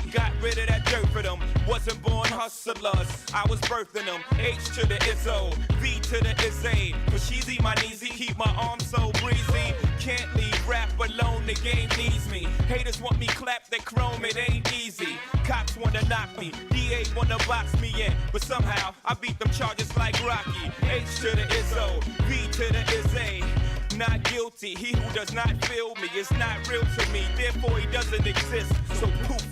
got rid of that dirt for them. Wasn't born hustlers, I was birthing them. H to the Izzo, V to the Izzy. But she's my kneesy, keep my arms so breezy. Can't leave rap alone, the game needs me. Haters want me clap that chrome, it ain't easy. Cops wanna knock me, DA wanna box me in. But somehow, I beat them charges like Rocky. H to the Izzo, V to the Izzy. Not guilty, he who does not feel me is not real to me. Therefore he doesn't exist, so poof.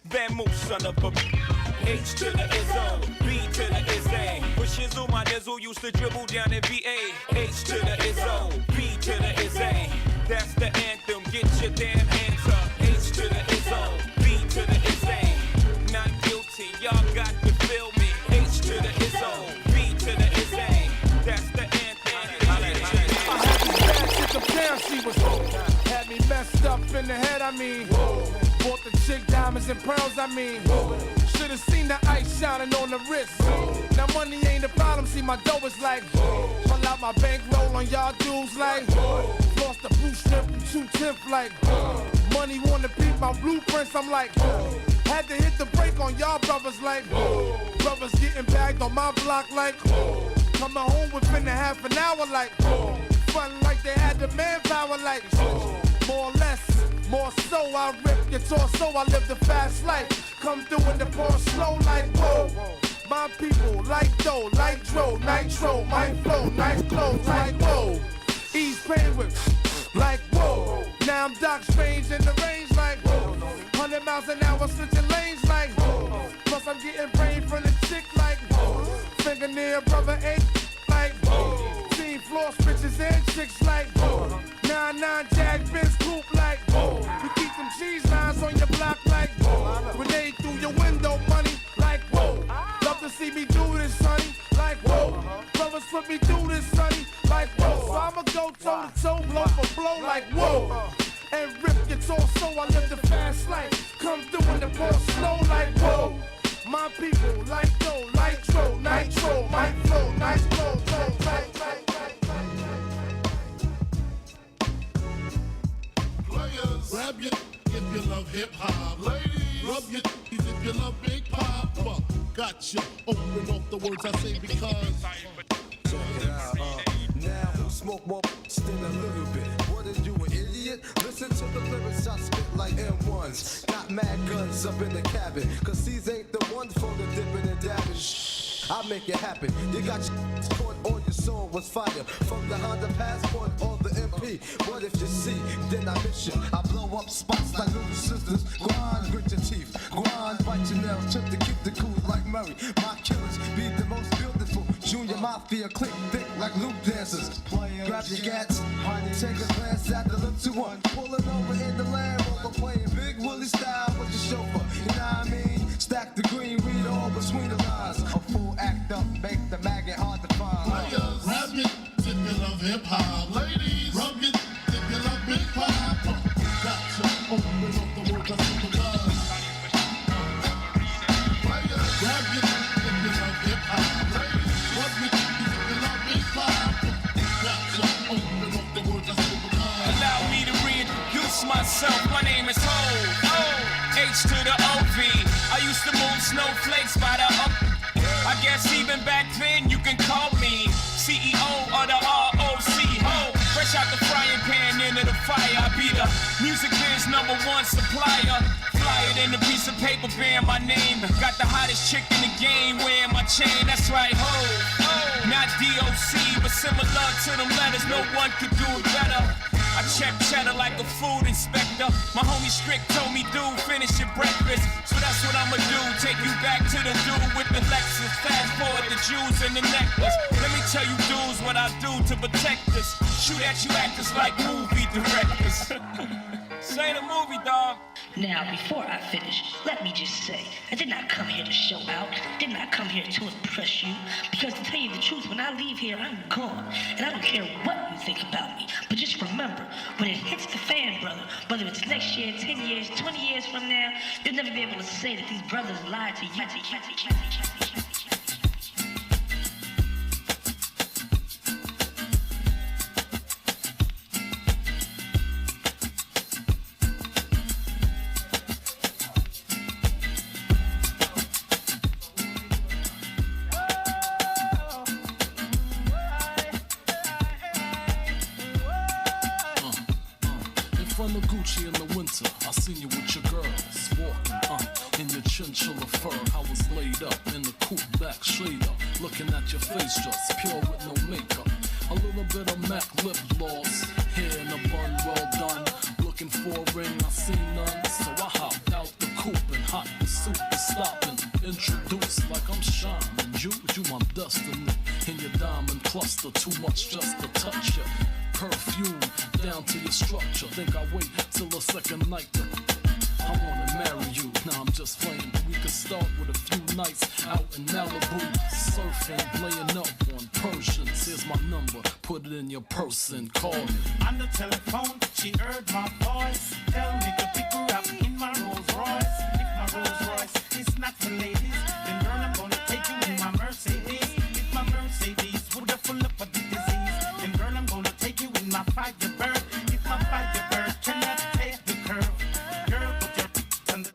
Van Moose, son of a H to the Izzo, B to the Izzy. With Shizzle, my nizzle used to dribble down in VA. H to the Izzo, B to the Izzy. That's the anthem, get your damn hands up. H to the Izzo, B to the Izzy. Not guilty, y'all got to feel me. H to the Izzo, B to the Izzy. That's the anthem. I had this bad chick uptown, she was had me messed up in the head, I mean. Bought the chick diamonds and pearls, I mean. Should've seen the ice shining on the wrist. Now money ain't the problem, see my dough is like. Pull out my bankroll on y'all dudes like. Lost the blue strip from 2/10 like. Money wanna peep my blueprints, I'm like. Had to hit the brake on y'all brothers like. Brothers getting bagged on my block like. Coming home within a half an hour like. Fun like they had the manpower like. More or less. More so, I rip your torso, I live the fast life. Come through in the pour slow like whoa. My people like dough, like dro, nitro, my flow, nice clothes like whoa. Ease pain with like whoa. Now I'm Doc Strange in the range like whoa. 100 miles an hour switching lanes like whoa. Plus I'm getting brain from the chick like whoa. Fingernail brother ain't like whoa. Team floor bitches and chicks like whoa. 9-9 Jag Benz coupe like whoa. We keep them cheese lines on your block like whoa. Grenade through your window money like whoa. Love to see me do this, honey, like whoa. Brothers put me through this, honey, like whoa. So I'ma go toe to toe, blow for blow like whoa. And rip your torso, I live the fast life. Come through in the pour slow like whoa. My people like dough, like dro, nitro, my flow, nice flow, like. Grab your if you love hip-hop. Ladies, rub your if you love Big Papa. Gotcha. Open off the words I say because. Check it out, now who smoke more than a little bit? What are you, an idiot? Listen to the lyrics I spit like M1s. Got mad guns up in the cabin, cause these ain't the ones for the dipping and dabbing. I'll make it happen. You got your caught on your song was fire. From the Honda Passport or the MP. What if you see, then I miss you. I blow up spots like little sisters. Grind, grit your teeth. Grind, bite your nails. Trip to keep the cool like Murray. My killers be the most beautiful. Junior Mafia click thick like loop dancers. Grab your gats, take a glance at the look to one. Pulling over in the Land Rover, playing Big Willie style with the chauffeur. You know what I mean? Stack the green, read all between the lines. A full act up, make the maggot hard to find. Players, rap it if you love hip hop. Ladies, rub it if you love Big Papa. Gotcha. Open up the words I say because. Players, rap it if you love hip hop. Ladies, rub it if you love Big Papa. Gotcha. Open up the words I say because. Allow me to reintroduce myself. My name is Ho. H to the OV. I used to move snowflakes by the up. I guess even back then you can call me CEO of the ROC. Ho, fresh out the frying pan into the fire. I be the music biz #1 supplier. Flyer than a piece of paper bearing my name. Got the hottest chick in the game wearing my chain. That's right, ho. Not DOC, but similar to them letters. No one could do it better. I check cheddar like a food inspector. My homie Strick told me, dude, finish your breakfast. So that's what I'ma do. Take you back to the dude with the Lexus. Fast forward the jewels and the necklace. Let me tell you dudes what I do to protect us. Shoot at you actors like movie directors. This ain't a movie, dog. Now, before I finish, let me just say, I did not come here to show out, did not come here to impress you, because to tell you the truth, when I leave here, I'm gone, and I don't care what you think about me, but just remember, when it hits the fan, brother, whether it's next year, 10 years, 20 years from now, you'll never be able to say that these brothers lied to you. chinchilla fur. I was laid up in the coupe back shader, looking at your face just pure with no makeup. A little bit of MAC lip gloss, hair in a bun, well done. Looking for a ring, I see none, so I hopped out the coupe and hot the soup is stopping. Introduced like I'm shining, you my destiny. In your diamond cluster, too much just to touch ya. Perfume down to your structure. Think I wait till the second night to I wanna marry you, now I'm just playing. We could start with a few nights out in Malibu, surfing, laying up on Persians. Here's my number, put it in your purse and call me. On the telephone, she heard my voice. Tell me to pick her up in my Rolls Royce. If my Rolls Royce is not for ladies, then girl, I'm gonna take you in my Mercedes. If my Mercedes would have full up of the disease, then girl, I'm gonna take you in my Firebird. If my Firebird cannot take the curve, girl, put your on the.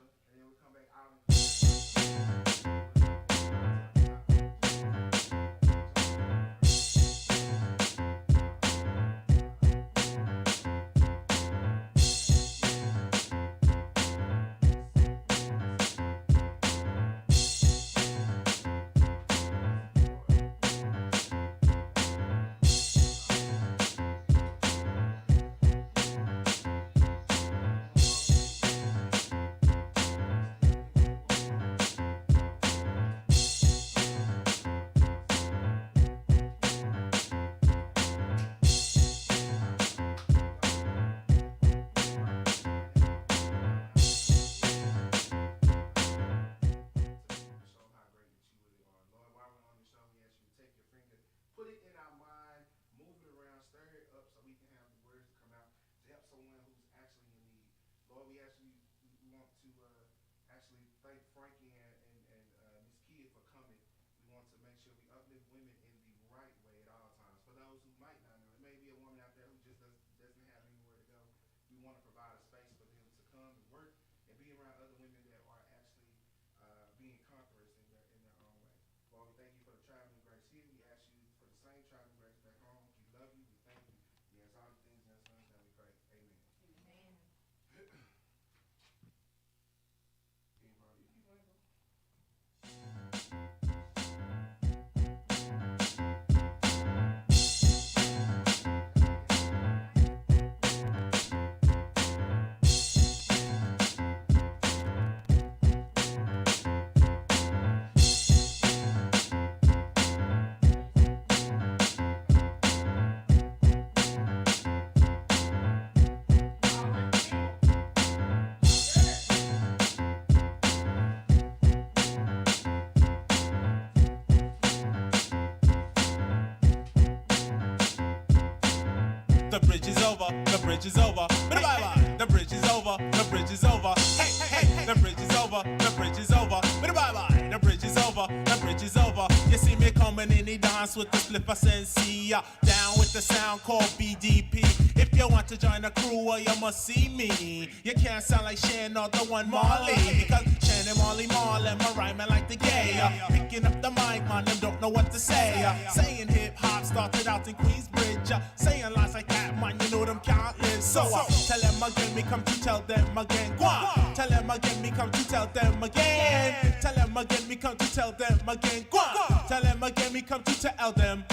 The bridge is over, the bridge is over. Bye bye. The bridge is over, the bridge is over. Hey, hey, the bridge is over, the bridge is over. Bye bye. The bridge is over, the bridge is over. You see me coming in the dance with the flipper sensei. Down with the sound called BDP. If you want to join the crew, well, you must see me. You can't sound like Shan or the one Marley. Because Shan and Marley Marlin, my rhyming like the gay. Picking up the mic, man, and don't know what to say. Saying hip hop started out in Queensbridge. Saying lines like that, man, you know them can't live. So tell them again, me come to tell them again. Go on. Tell them again, me come to tell them again. Tell them again, me come to tell them again. Go on. Tell them again, me come to tell them.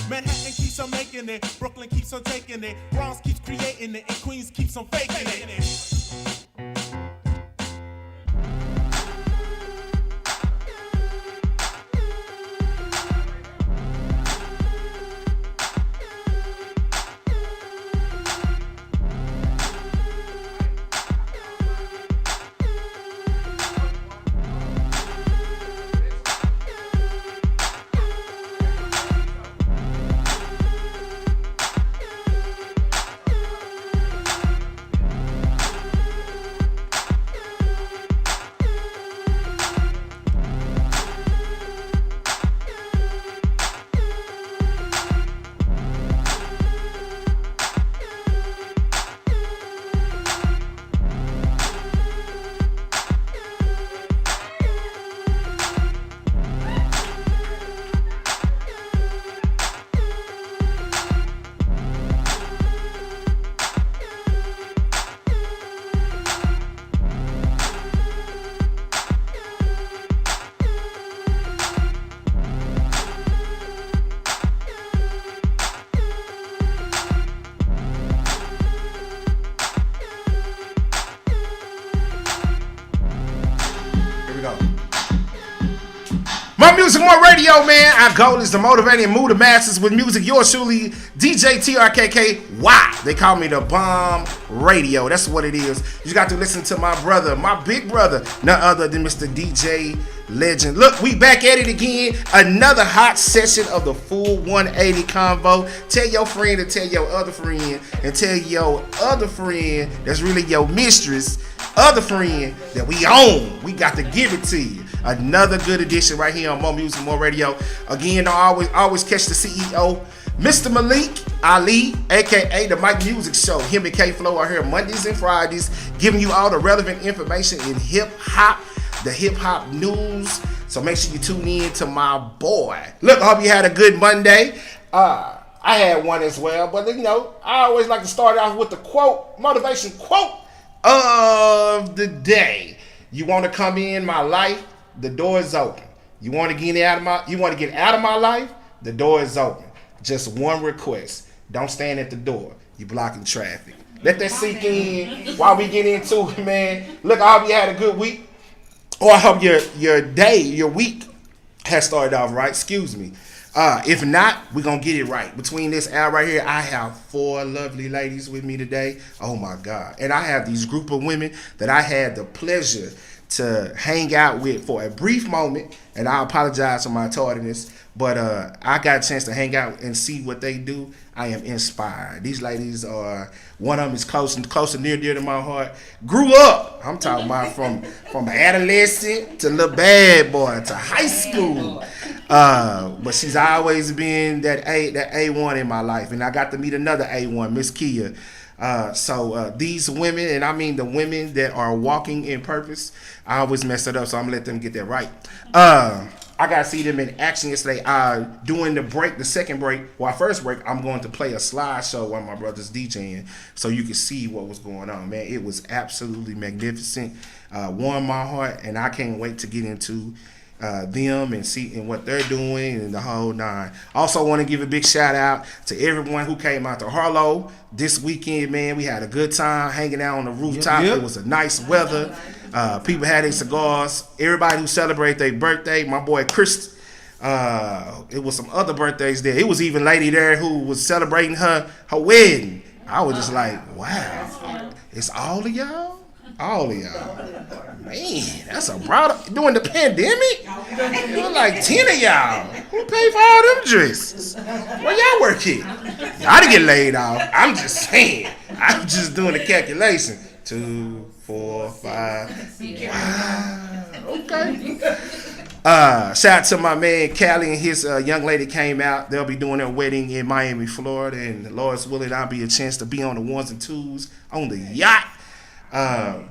Manhattan keeps on making it, Brooklyn keeps on taking it, Bronx keeps creating it, and Queens keeps on faking it. Music More Radio, man. Our goal is to motivate and move the masses with music. Yours truly, DJ TRKK. Why? They call me the Bomb Radio. That's what it is. You got to listen to my brother, my big brother, none other than Mr. DJ Legend. Look, we back at it again. Another hot session of the full 180 Convo. Tell your friend to tell your other friend and tell your other friend that's really your mistress, other friend that we own. We got to give it to you. Another good edition right here on More Music, More Radio. Again, I always catch the CEO, Mr. Malik Ali, aka the Mike Music Show. Him and K-Flow are here Mondays and Fridays, giving you all the relevant information in hip hop, the hip hop news. So make sure you tune in to my boy. Look, I hope you had a good Monday. I had one as well, but you know, I always like to start off with the quote, motivation quote of the day. You want to come in my life? The door is open. You want to get out of my life? The door is open. Just one request. Don't stand at the door. You blocking traffic. Let that sink in while we get into it, man. Look, I hope you had a good week. Or I hope your day, your week has started off right. Excuse me. If not, we're going to get it right. Between this hour right here, I have 4 lovely ladies with me today. Oh, my God. And I have these group of women that I had the pleasure to hang out with for a brief moment, and I apologize for my tardiness, but I got a chance to hang out and see what they do. I am inspired. These ladies are, one of them is close and near to my heart. Grew up, I'm talking about from adolescent to little bad boy to high school. But she's always been that A1 in my life, and I got to meet another A1, Miss Kia. So these women, and I mean the women that are walking in purpose, I always mess it up, so I'm gonna let them get that right. I got to see them in action yesterday. During the second break, first break, I'm going to play a slideshow while my brother's DJing so you can see what was going on, man. It was absolutely magnificent, warmed my heart, and I can't wait to get into them and see what they're doing and the whole nine. Also want to give a big shout out to everyone who came out to Harlow this weekend, man. We had a good time hanging out on the rooftop. Yep. It was a nice weather. People had their cigars. Everybody who celebrated their birthday, my boy Chris, it was some other birthdays there. It was even a lady there who was celebrating her wedding. I was just like, wow, it's all of y'all? All of y'all. Man, that's a broad. During the pandemic, there were like 10 of y'all. Who paid for all them dresses? Where y'all work here? Y'all didn't get laid off. I'm just saying. I'm just doing the calculation. 2, 4, 5. Wow. Okay. Shout out to my man Callie and his young lady came out. They'll be doing their wedding in Miami, Florida, and Lord's willing, I'll be a chance to be on the ones and twos on the yacht. And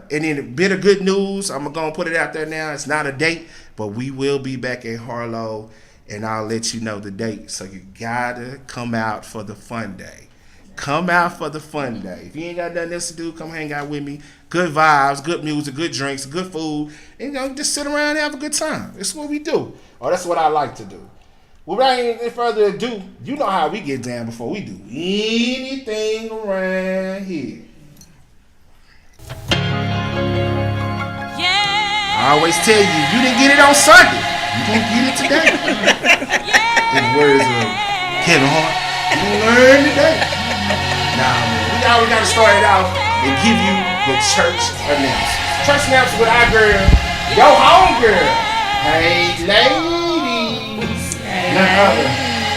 then a bit of good news, I'm gonna put it out there now. It's not a date, but we will be back in Harlow, and I'll let you know the date. So you gotta come out for the fun day. Come out for the fun day. If you ain't got nothing else to do, come hang out with me. Good vibes, good music, good drinks, good food, and just sit around and have a good time. That's what we do. Or that's what I like to do. Without any further ado, you know how we get down before we do anything around here. I always tell you didn't get it on Sunday. You gonna get it today. In the words of Kevin Hart, you learn today. Nah, man, we always gotta start it out and give you the church announcements. Church announcements with our girl, your home girl. Hey, ladies. None other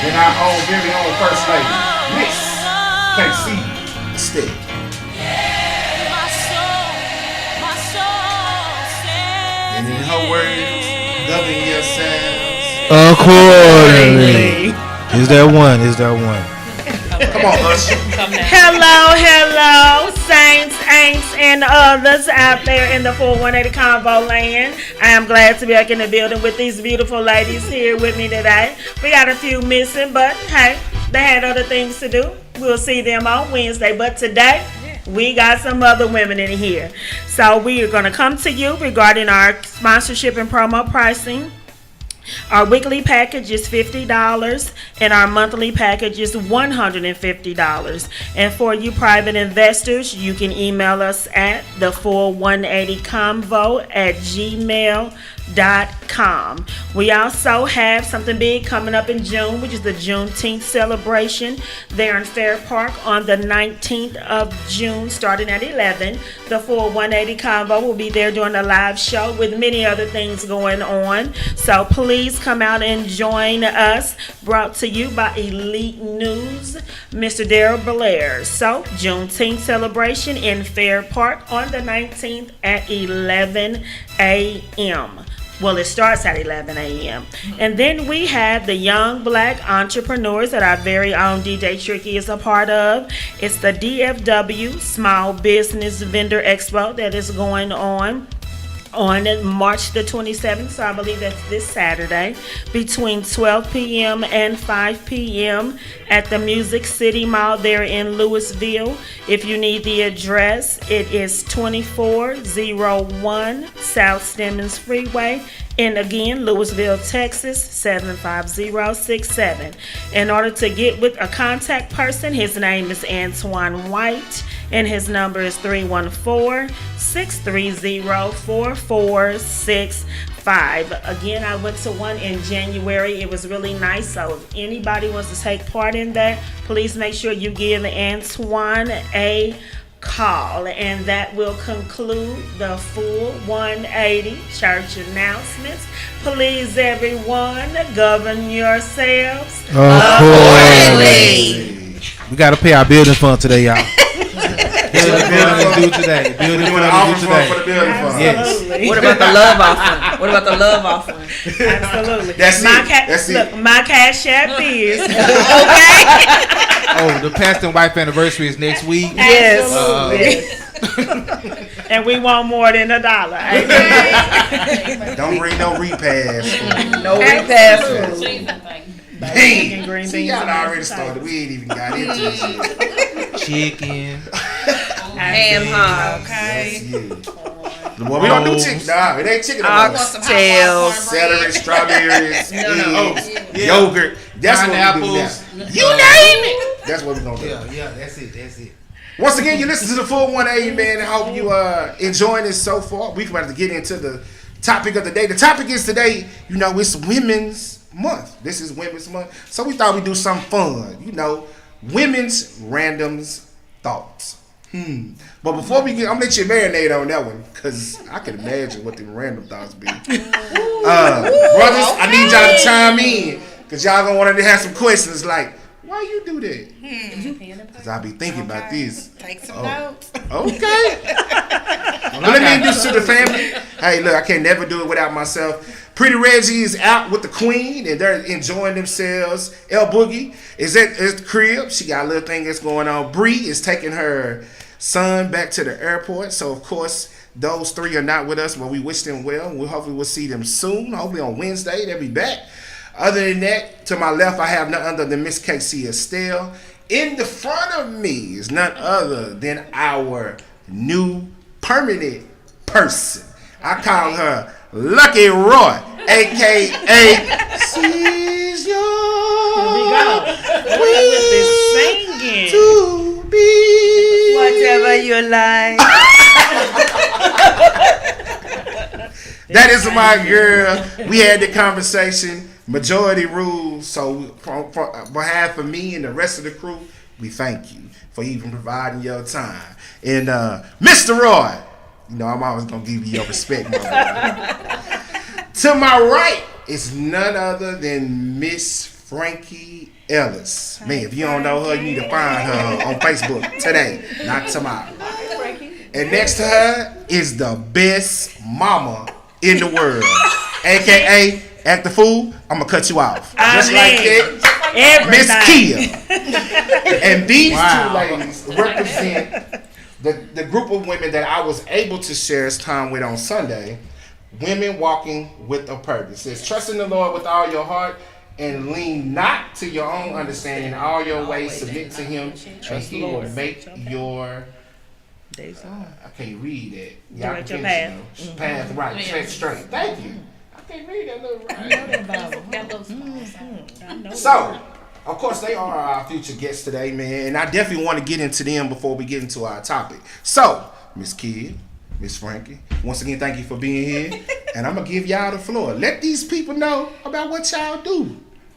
than our own very own first lady, Miss KC Stick. And in her words, govern yourselves accordingly. Is there one? Come on, Usher. Hello, saints, ain'ts, and others out there in the full 180 Convo land. I am glad to be back in the building with these beautiful ladies here with me today. We got a few missing, but hey, they had other things to do. We'll see them on Wednesday, but today, we got some other women in here. So we are going to come to you regarding our sponsorship and promo pricing. Our weekly package is $50 and our monthly package is $150. And for you private investors, you can email us at the full180convo@gmail.com. juneteenthcelebration.com. We also have something big coming up in June, which is the Juneteenth celebration there in Fair Park on the 19th of June, starting at 11. The full 180 Convo will be there doing a live show with many other things going on. So please come out and join us. Brought to you by Elite News, Mr. Daryl Belair. So Juneteenth celebration in Fair Park on the 19th at 11 a.m. Well, it starts at 11 a.m. And then we have the Young Black Entrepreneurs that our very own DJ Tricky is a part of. It's the DFW Small Business Vendor Expo that is going on March the 27th, so I believe that's this Saturday, between 12 p.m. and 5 p.m. at the Music City Mall there in Louisville. If you need the address, it is 2401 South Stemmons Freeway. And again, Louisville, Texas, 75067. In order to get with a contact person, his name is Antoine White, and his number is 314-630-4465. Again, I went to one in January. It was really nice. So if anybody wants to take part in that, please make sure you give Antoine a call. And that will conclude the full 180 church announcements. Please, everyone, govern yourselves accordingly. We got to pay our building fund today, y'all. Building fund is due today. Building fund is due today. For the building fund. Yes. What about the love offering? What about the love offering? Absolutely. That's it. Look, my cash app is okay. Oh, the pastor and wife anniversary is next week. Yes. And we want more than $1. Amen. Don't bring no repass. No repass. Dang. See, y'all already started. We ain't even got into this yet. Chicken. Ham hocks. Okay. Well, we don't do chicken. Nah, it ain't chicken. Oxtails. Celery, strawberries, eggs, Yeah. yogurt. That's what we do Pineapples. now. You name it. That's what we're going to do. Yeah, that's it. Once again, you listen to the full 180, man. I hope you enjoying this so far. We're about to get into the topic of the day. The topic is today, it's Women's Month. This is Women's Month. So we thought we'd do something fun. Women's randoms thoughts. But before we get, I'm gonna let you marinate on that one, because I can imagine what the random thoughts be. Brothers, I need y'all to chime in, because y'all gonna want to have some questions like, why you do that? Because I'll be thinking about this. Take some notes. Okay. Well, let me introduce to the family. Hey, look, I can't never do it without myself. Pretty Reggie is out with the queen, and they're enjoying themselves. El Boogie is at the crib. She got a little thing that's going on. Bree is taking her son back to the airport. So, of course, those three are not with us, but we wish them well. Hopefully we'll see them soon. Hopefully on Wednesday they'll be back. Other than that, to my left, I have none other than Miss Casey Estelle. In the front of me is none other than our new permanent person. I call her Lucky Roy, a.k.a. She's your queen Singing. to be. Whatever you like. That is my girl. We had the conversation. Majority rules. So, on behalf of me and the rest of the crew, we thank you for even providing your time. And Mr. Roy, I'm always gonna give you your respect, my boy. To my right is none other than Miss Frankie Ellis. Man, if you don't know her, you need to find her on Facebook today, not tomorrow. And next to her is the best mama in the world, aka Act the Fool. I'm gonna cut you off just like that, Miss Kia. And these two ladies represent the group of women that I was able to share time with on Sunday. Women walking with a purpose. It says, trust in the Lord with all your heart and lean not to your own understanding. In all your ways submit to Him, and He will make your I can't read that. Direct your path. Path right, straight. Thank you. I can't read that little right. So, of course, they are our future guests today, man. And I definitely want to get into them before we get into our topic. So, Miss Kid, Miss Frankie, once again, thank you for being here. And I'm going to give y'all the floor. Let these people know about what y'all do.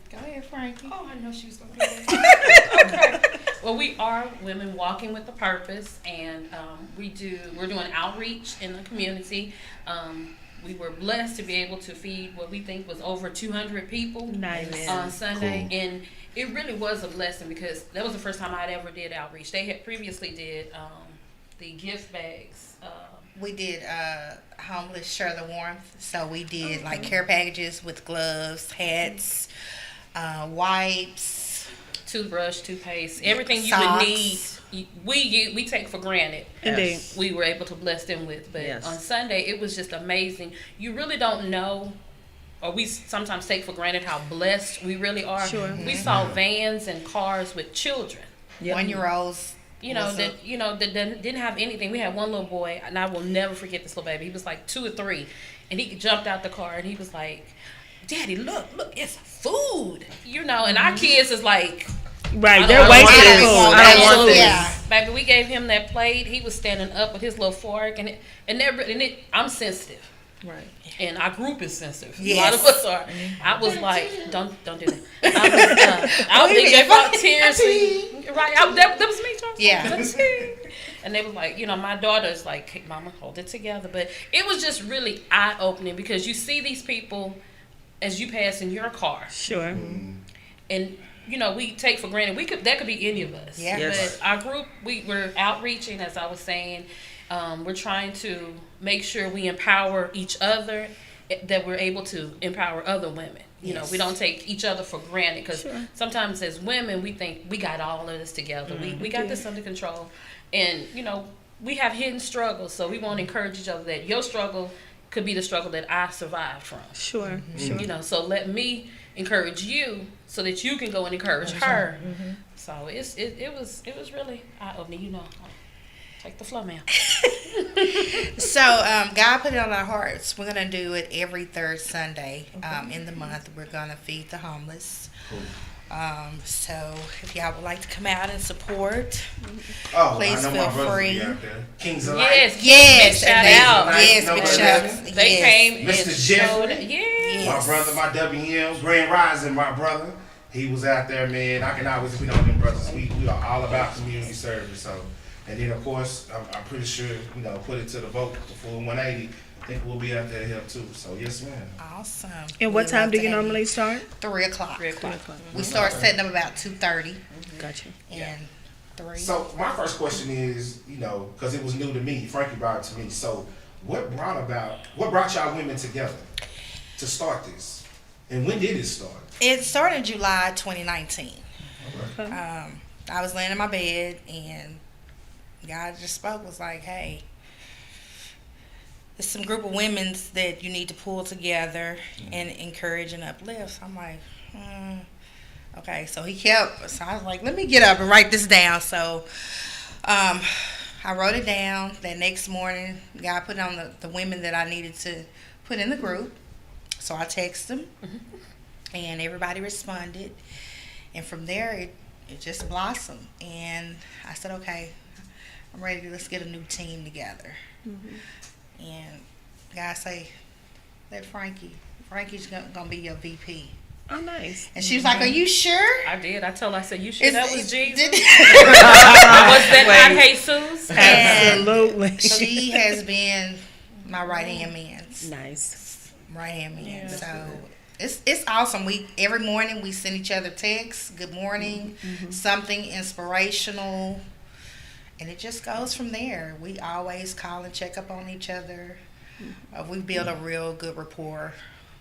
Go ahead, Frankie. Oh, I know she was going to do that. Okay. Well, we are Women Walking with a Purpose, and we're doing outreach in the community. We were blessed to be able to feed what we think was over 200 people on Sunday. Cool. And it really was a blessing because that was the first time I'd ever did outreach. They had previously did the gift bags. We did homeless share the warmth. So we did like care packages with gloves, hats, wipes, toothbrush, toothpaste, everything you would need. We take for granted. Indeed. We were able to bless them with. But on Sunday, it was just amazing. You really don't know, or we sometimes take for granted how blessed we really are. Sure. We saw vans and cars with children. 1-year-olds. That didn't have anything. We had one little boy, and I will never forget this little baby. He was like 2 or 3, and he jumped out the car, and he was like, "Daddy, look, it's food." And our kids is like, right, they're wasting food. I don't want this. Yeah. Baby, we gave him that plate. He was standing up with his little fork, I'm sensitive. Right. And our group is sensitive. Yes. A lot of us are. I was like, don't do that. I was thinking about tears. Right. That was me, Charles. Yeah. And they were like, my daughter's like, "Hey, Mama, hold it together." But it was just really eye-opening because you see these people as you pass in your car. Sure. And we take for granted that could be any of us. Yeah. Yes. But our group, we're outreaching, as I was saying. We're trying to make sure we empower each other, that we're able to empower other women. We don't take each other for granted because sometimes as women we think we got all of this together. We got this under control, and we have hidden struggles. So we want to encourage each other that your struggle could be the struggle that I survived from. Sure. So let me encourage you so that you can go and encourage her. So it was really eye-opening. Take the flow, ma'am. So God put it on our hearts. We're gonna do it every third Sunday in the month. We're gonna feed the homeless. Cool. So if y'all would like to come out and support, I please know feel my brothers free. be out there. Kings of Life. Yes, shout out. Big shouts. They came Mr. and Jeffrey. showed. Yes. My brother, my WM, Grand Rising, my brother. He was out there, man. I can always be on them brothers. We are all about community service. So, and then of course, I'm pretty sure put it to the vote, the full 180. I think we'll be out there to help too. So yes, ma'am. Awesome. And what time do you normally start? 3 o'clock. 3 o'clock. We start setting up about 2:30. Gotcha. And 3. So my first question is, because it was new to me, Frankie brought it to me. So what brought y'all women together to start this? And when did it start? It started in July 2019. Okay. I was laying in my bed and God just spoke, was like, "Hey, there's some group of women that you need to pull together and encourage and uplift." I'm like, okay. So I was like, let me get up and write this down. So I wrote it down. That next morning, God put on the women that I needed to put in the group. So I texted them, and everybody responded. And from there, it just blossomed. And I said, okay, I'm ready. Let's get a new team together. And God say, let Frankie's gonna be your VP. Oh, nice. And she was like, "Are you sure?" I did. I told her, I said, "You sure that was Jesus?" Did- Was that not Jesus? Absolutely. She has been my right hand man. Nice. Right hand man. Yeah. So it's awesome. Every morning we send each other texts, good morning, something inspirational, and it just goes from there. We always call and check up on each other. We build a real good rapport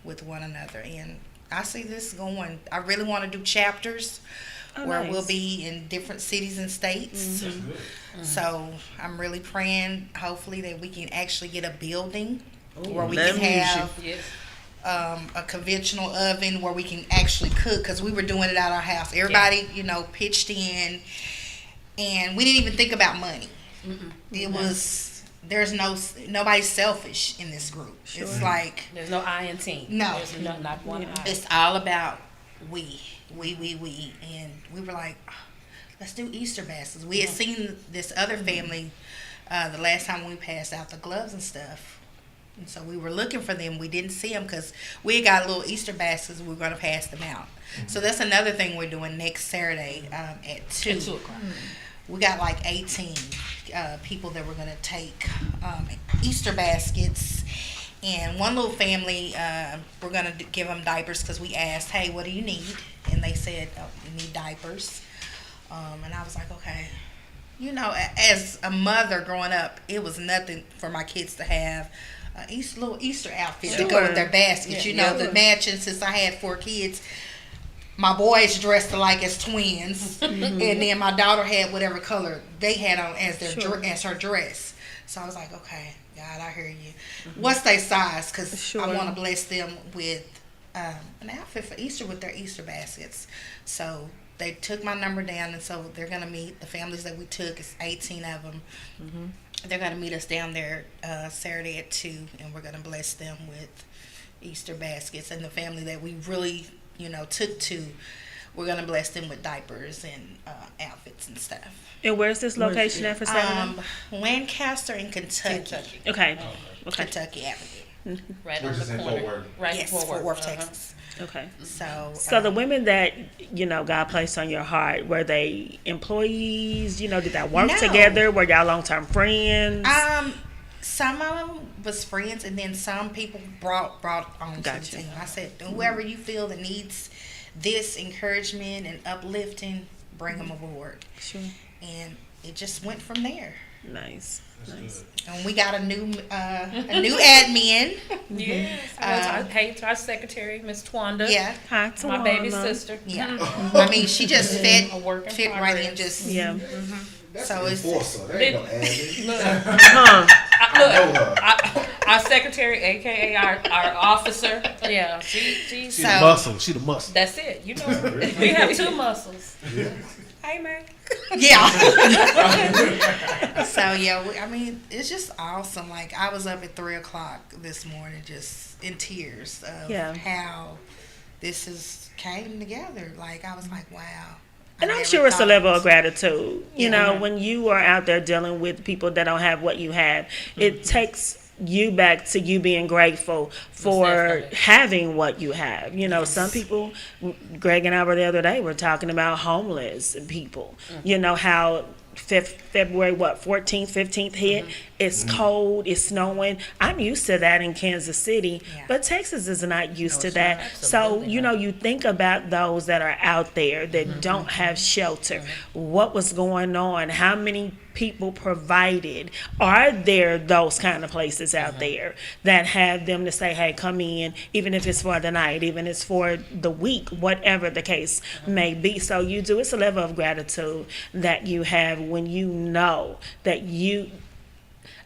with one another, and I see this going. I really want to do chapters where nice. we'll be in different cities and states. So I'm really praying, hopefully, that we can actually get a building where we can have a conventional oven where we can actually cook, because we were doing it at our house. Everybody, pitched in, and we didn't even think about money. It was, there's nobody's selfish in this group. Sure. It's like, there's no I in team. No. There's not one I. it's all about we. And we were like, let's do Easter baskets. We had seen this other family the last time we passed out the gloves and stuff. And so we were looking for them. We didn't see them because we got little Easter baskets. We were going to pass them out. So that's another thing we're doing next Saturday at 2. At 2 o'clock. We got like 18 people that we're going to take Easter baskets. And one little family, we're going to give them diapers because we asked, hey, what do you need? And they said, oh, we need diapers. And I was like, okay. You know, as a mother growing up, it was nothing for my kids to have little Easter outfit to go with their baskets. You know, the matching, since I had 4 kids, my boys dressed alike as twins, and then my daughter had whatever color they had on as their as her dress. So I was like, okay, God, I hear you. What's their size? Because I want to bless them with an outfit for Easter with their Easter baskets. So they took my number down, and so they're going to meet the families that we took. It's 18 of them. They're going to meet us down there Saturday at 2, and we're going to bless them with Easter baskets. And the family that we really, took to, we're going to bless them with diapers and outfits and stuff. And where's this location at for Saturday? Lancaster in Kentucky. Okay. Kentucky Avenue. Right on the corner. Right in Fort Worth, Texas. Okay. So the women that, God placed on your heart, were they employees? Did that work together? Were y'all long-term friends? Some of them was friends, and then some people brought on to the team. I said, whoever you feel that needs this encouragement and uplifting, bring them aboard. Sure. And it just went from there. Nice. And we got a new admin. Yes. Hey, to our secretary, Miss Twanda. Yeah. Hi, Twanda. My baby sister. Yeah. I mean, she just fit right in. Just So it's there ain't no admin. Our secretary, aka our officer. Yeah, she's the muscle. She the muscle. That's it. We have 2 muscles. Yeah. Hey, man. Yeah. So I mean, it's just awesome. Like, I was up at 3:00 this morning, just in tears of how this has came together. Like, I was like, wow. And I'm sure it's a level of gratitude. When you are out there dealing with people that don't have what you have, it takes you back to you being grateful for having what you have. Some people, Greg and I were the other day, we're talking about homeless people. How February 14th, 15th hit. It's cold, it's snowing. I'm used to that in Kansas City, but Texas is not used to that. So, you think about those that are out there that don't have shelter. What was going on? How many people provided? Are there those kind of places out there that have them to say, hey, come in, even if it's for the night, even if it's for the week, whatever the case may be. So it's a level of gratitude that you have when you know that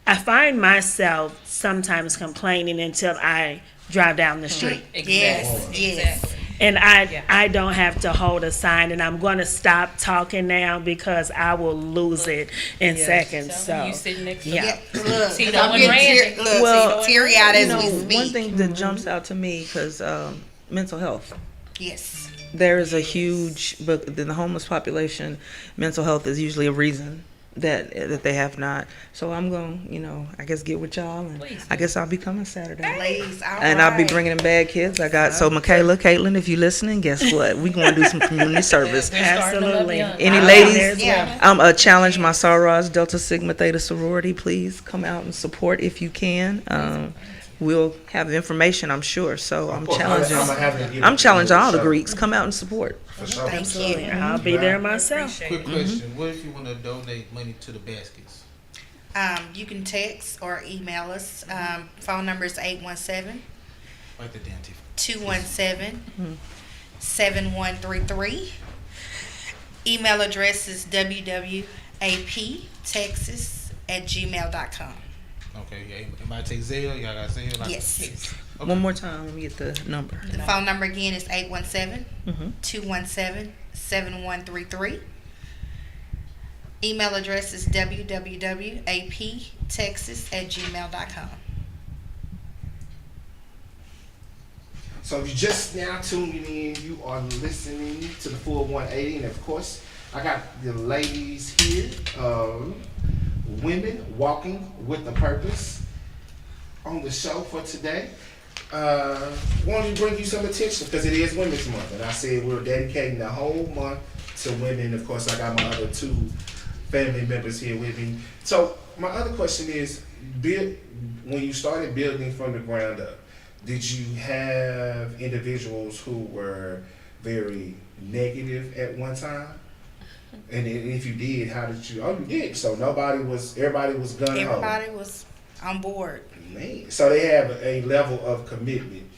I find myself sometimes complaining until I drive down the street. Yes. And I don't have to hold a sign, and I'm going to stop talking now because I will lose it in seconds. So you sitting next to me. Look, I'm getting teary-eyed as we speak. One thing that jumps out to me, because mental health. Yes. There is a huge, but in the homeless population, mental health is usually a reason that they have not. So I'm going to, I guess get with y'all, and I guess I'll be coming Saturday. Please, and I'll be bringing in bad kids. I got Michaela, Caitlin, if you listening, guess what? We going to do some community service. Absolutely. Any ladies? I'm challenge my Sorors Delta Sigma Theta sorority. Please come out and support if you can. We'll have information, I'm sure. So I'm challenging all the Greeks. Come out and support. For sure. Absolutely. I'll be there myself. Quick question. What if you want to donate money to the baskets? You can text or email us. Phone number is 817 Write that down, Tiffany. 217-7133. Email address is www.aptexas@gmail.com. Okay, anybody take Zelle? Y'all got Zelle? Yes. Okay. One more time, let me get the number. The phone number again is 817-217-7133. Email address is www.aptexas@gmail.com. So if you just now tuning in, you are listening to the full 180, and of course, I got the ladies here, women walking with a purpose. on the show for today. Wanted to bring you some attention because it is Women's Month, and I said we're dedicating the whole month to women. Of course, I got my other two family members here with me. So my other question is, when you started building from the ground up, did you have individuals who were very negative at one time? And if you did, how did you? Oh, you did. So everybody was gung ho. Everybody was on board. Man, so they have a level of commitment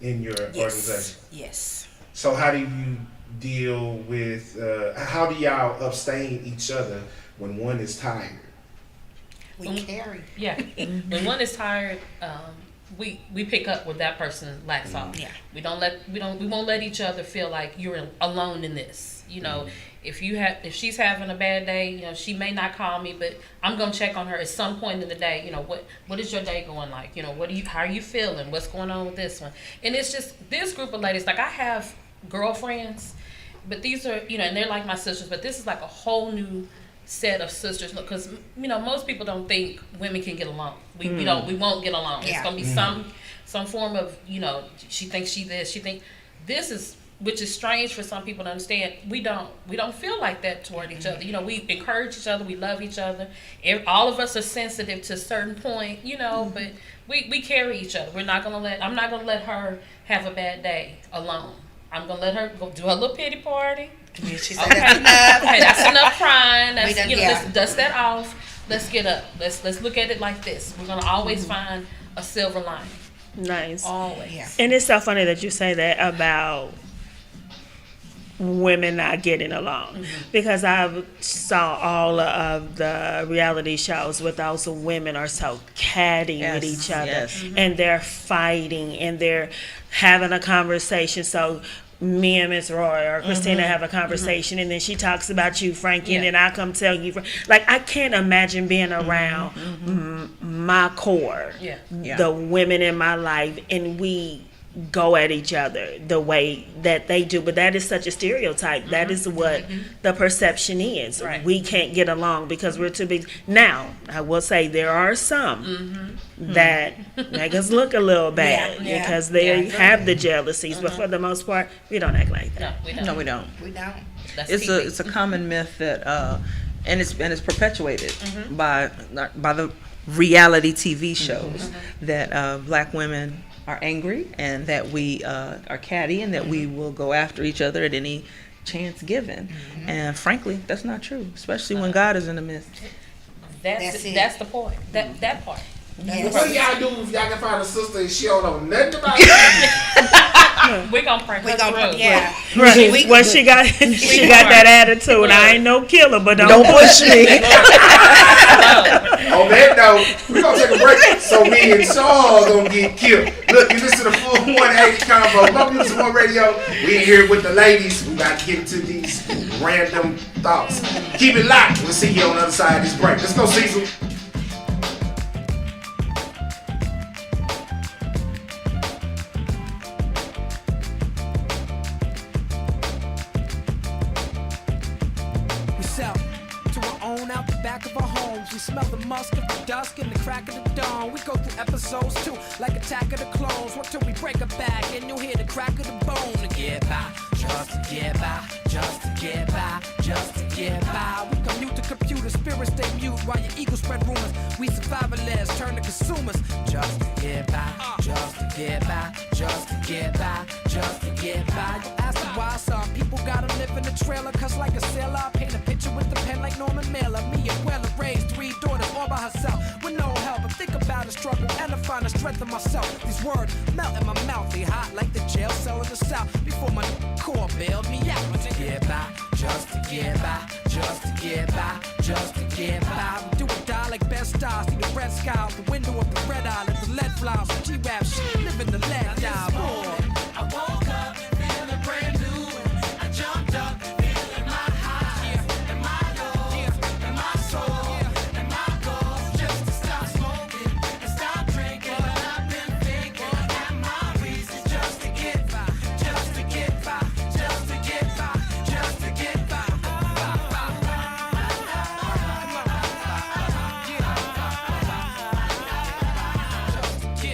in your organization. Yes. So how do you deal with? How do y'all abstain each other when one is tired? We carry. Yeah. When one is tired, we pick up where that person lacks off. Yeah. We won't let each other feel like you're alone in this. You know, if she's having a bad day, you know, she may not call me, but I'm gonna check on her at some point in the day. You know, what is your day going like? You know, how are you feeling? What's going on with this one? And it's just this group of ladies. Like I have girlfriends, but these are, you know, and they're like my sisters. But this is like a whole new set of sisters, because you know most people don't think women can get along. We won't get along. It's gonna be some form of, you know, she thinks she this, she think this is, which is strange for some people to understand. We don't feel like that toward each other. You know, we encourage each other, we love each other. All of us are sensitive to a certain point, you know, but we carry each other. I'm not gonna let her have a bad day alone. I'm gonna let her go do her little pity party. She said that's enough. Okay, that's enough crying. Let's dust that off. Let's get up. Let's look at it like this. We're gonna always find a silver lining. Nice. Always. Yeah. And it's so funny that you say that about women not getting along, because I saw all of the reality shows where those women are so catty with each other, and they're fighting and they're having a conversation. So me and Miss Roy or Christina have a conversation, and then she talks about you, Frankie, and then I come tell you, like, I can't imagine being around my core, the women in my life, and we go at each other the way that they do. But that is such a stereotype. That is what the perception is. Right. We can't get along because we're too big. Now, I will say there are some that make us look a little bad because they have the jealousies, but for the most part, we don't act like that. No, we don't. We don't. It's a common myth that and it's perpetuated by the reality TV shows that black women are angry and that we are catty and that we will go after each other at any chance given. And frankly, that's not true, especially when God is in the midst. That's the point. That part. What y'all do if y'all can find a sister and she don't know nothing about it? We're gonna pray. We gonna Right. Well, she got that attitude. I ain't no killer, but don't push me. On that note, we're gonna take a break so me and Saul gonna get killed. Look, you listen to the full 180 Convo. Love Music One Radio. We here with the ladies. We got to get into these random thoughts. Keep it locked. We'll see you on the other side of this break. Let's go, Cecil. We smell the musk of the dusk and the crack of the dawn. We go through episodes too, like Attack of the Clones. What till we break a back and you'll hear the crack of the bone. To get by, just to get by, just to get by, just to get by. We commute to computer, spirits stay mute while your ego spread rumors. We survivalists turn to consumers. Just to get by, just to get by, just to get by, just to get by. You ask me why some people gotta live in the trailer, cause like a sailor, I paint a picture with the pen like Norman Mailer. Me and Weller raised 3 daughters all by herself with no help. I think about the struggle and I find the strength in myself. These words melt in my mouth, they hot like the jail cell in the south. Before my core bailed me out. To get by, just to get by, just to get by, just to get by. We do or die like best stars. See the red sky out the window of the red eye, like the lead flies. G-rap shit, living the lead dive. I woke up feeling brand new. I jumped up feeling my highs and my lows and my soul and my goals. Just to stop smoking and stop drinking. But I've been thinking and my reasons just to get by, just to get by, just to get by, just to get by. Just to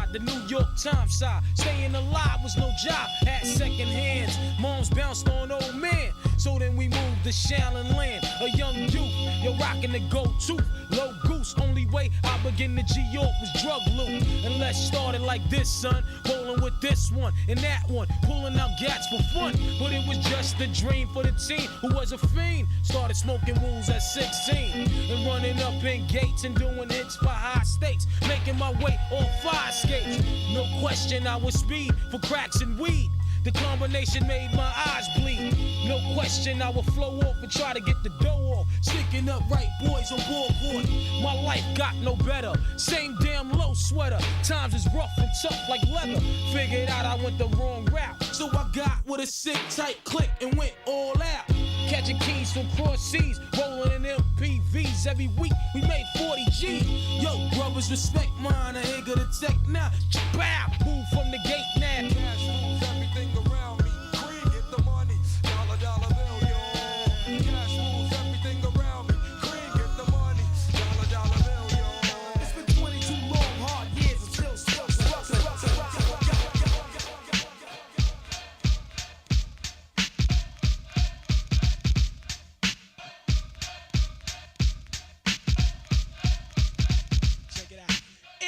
got the New York Times side. Staying alive was no job. Had second hands. Moms bounced on old man. So then we moved to Shaolin Land. A young youth, you're rocking the go-to. Low goose, only way I begin to G-York was drug loot. And let's start it like this, son. Rolling with this one and that one. Pulling out gats for fun. But it was just a dream for the teen who was a fiend. Started smoking wools at 16. And running up in gates and doing hits for high stakes. Making my way on fire skates. No question I was speed for cracks and weed. The combination made my eyes bleed. No question I would flow off and try to get the dough off. Sticking up right boys on board. My life got no better. Same damn low sweater. Times is rough and tough like leather. Figured out I went the wrong route. So I got with a sick tight click and went all out. Catching keys from cross seas, rolling in MPVs. Every week we made 40 G's. Yo, brothers, respect mine. I ain't gonna take now. Bow, move from the gate now. Cash moves everything around me. Green, get the money. Dollar bill, yo. Cash moves everything around me. Green, get the money. Dollar bill, yo. It's been 22 long, hard years. I'm still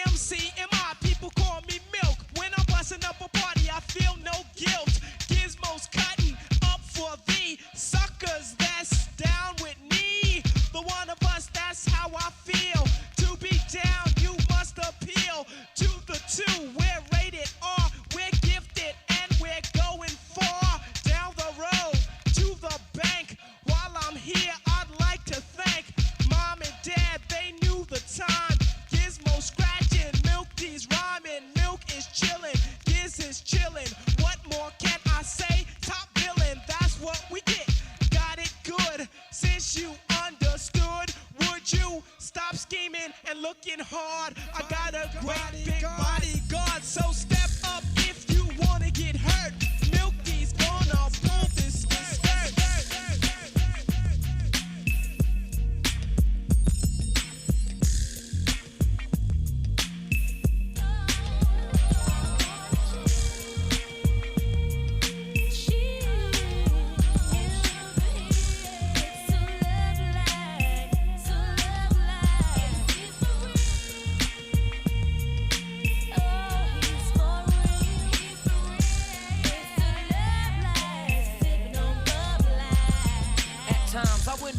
MCMI, people call me Milk. When I'm busting up a party, I feel no guilt. Gizmos cutting up for the suckers that's down with me. The one of us, that's how I feel. To be down, you must appeal to the two. We're rated R, we're gifted, and we're going far down the road to the bank. While I'm here, I'd like to thank Mom and Dad, they knew the time. Gizmo scratching, Milky's rhyming, Milk is chillin', Giz is chillin'. What more can I say? Top villain, that's what we get. Got it good, since you understood. Would you stop scheming and looking hard? I got a great big bodyguard, so step up if you wanna get hurt. Milky's gonna pull this skirt.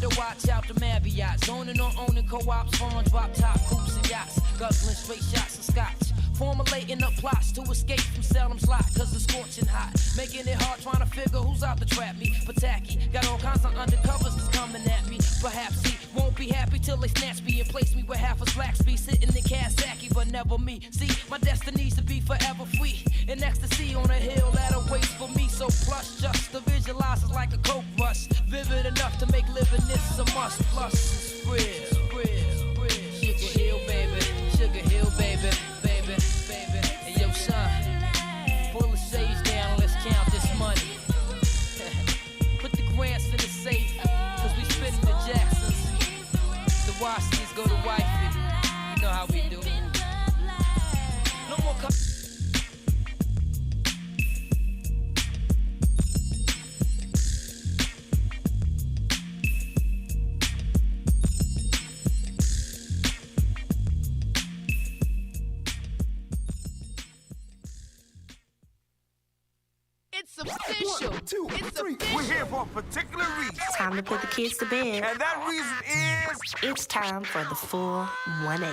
To watch out the Marriott, zoning on owning co-ops, farm drop top coops and yachts, guzzling straight shots of scotch, formulating up plots to escape from Salem's lot, cause it's scorching hot, making it hard trying to figure who's out to trap me, but tacky, got all kinds of undercovers that's coming at me, perhaps he won't be happy till they snatch me and place me with half a slack speed, sitting in Kawasaki, but never me, see, my destiny's to be forever free, in ecstasy on a hill that awaits for me, so plush, just to visualize is like a coke rush, vivid enough to make living this a must, plus it's real. Sugar Hill, baby, Sugar Hill, baby, baby, baby, and yo, son, pull the shades down, let's count this money. Put the grants in the safe, cause we spitting the Jacksons. The Washingtons go to wifey, you know how we do. No more It's official. 1, 2, 3. We're here for a particular reason. Time to put the kids to bed. And that reason is... It's time for the full 180.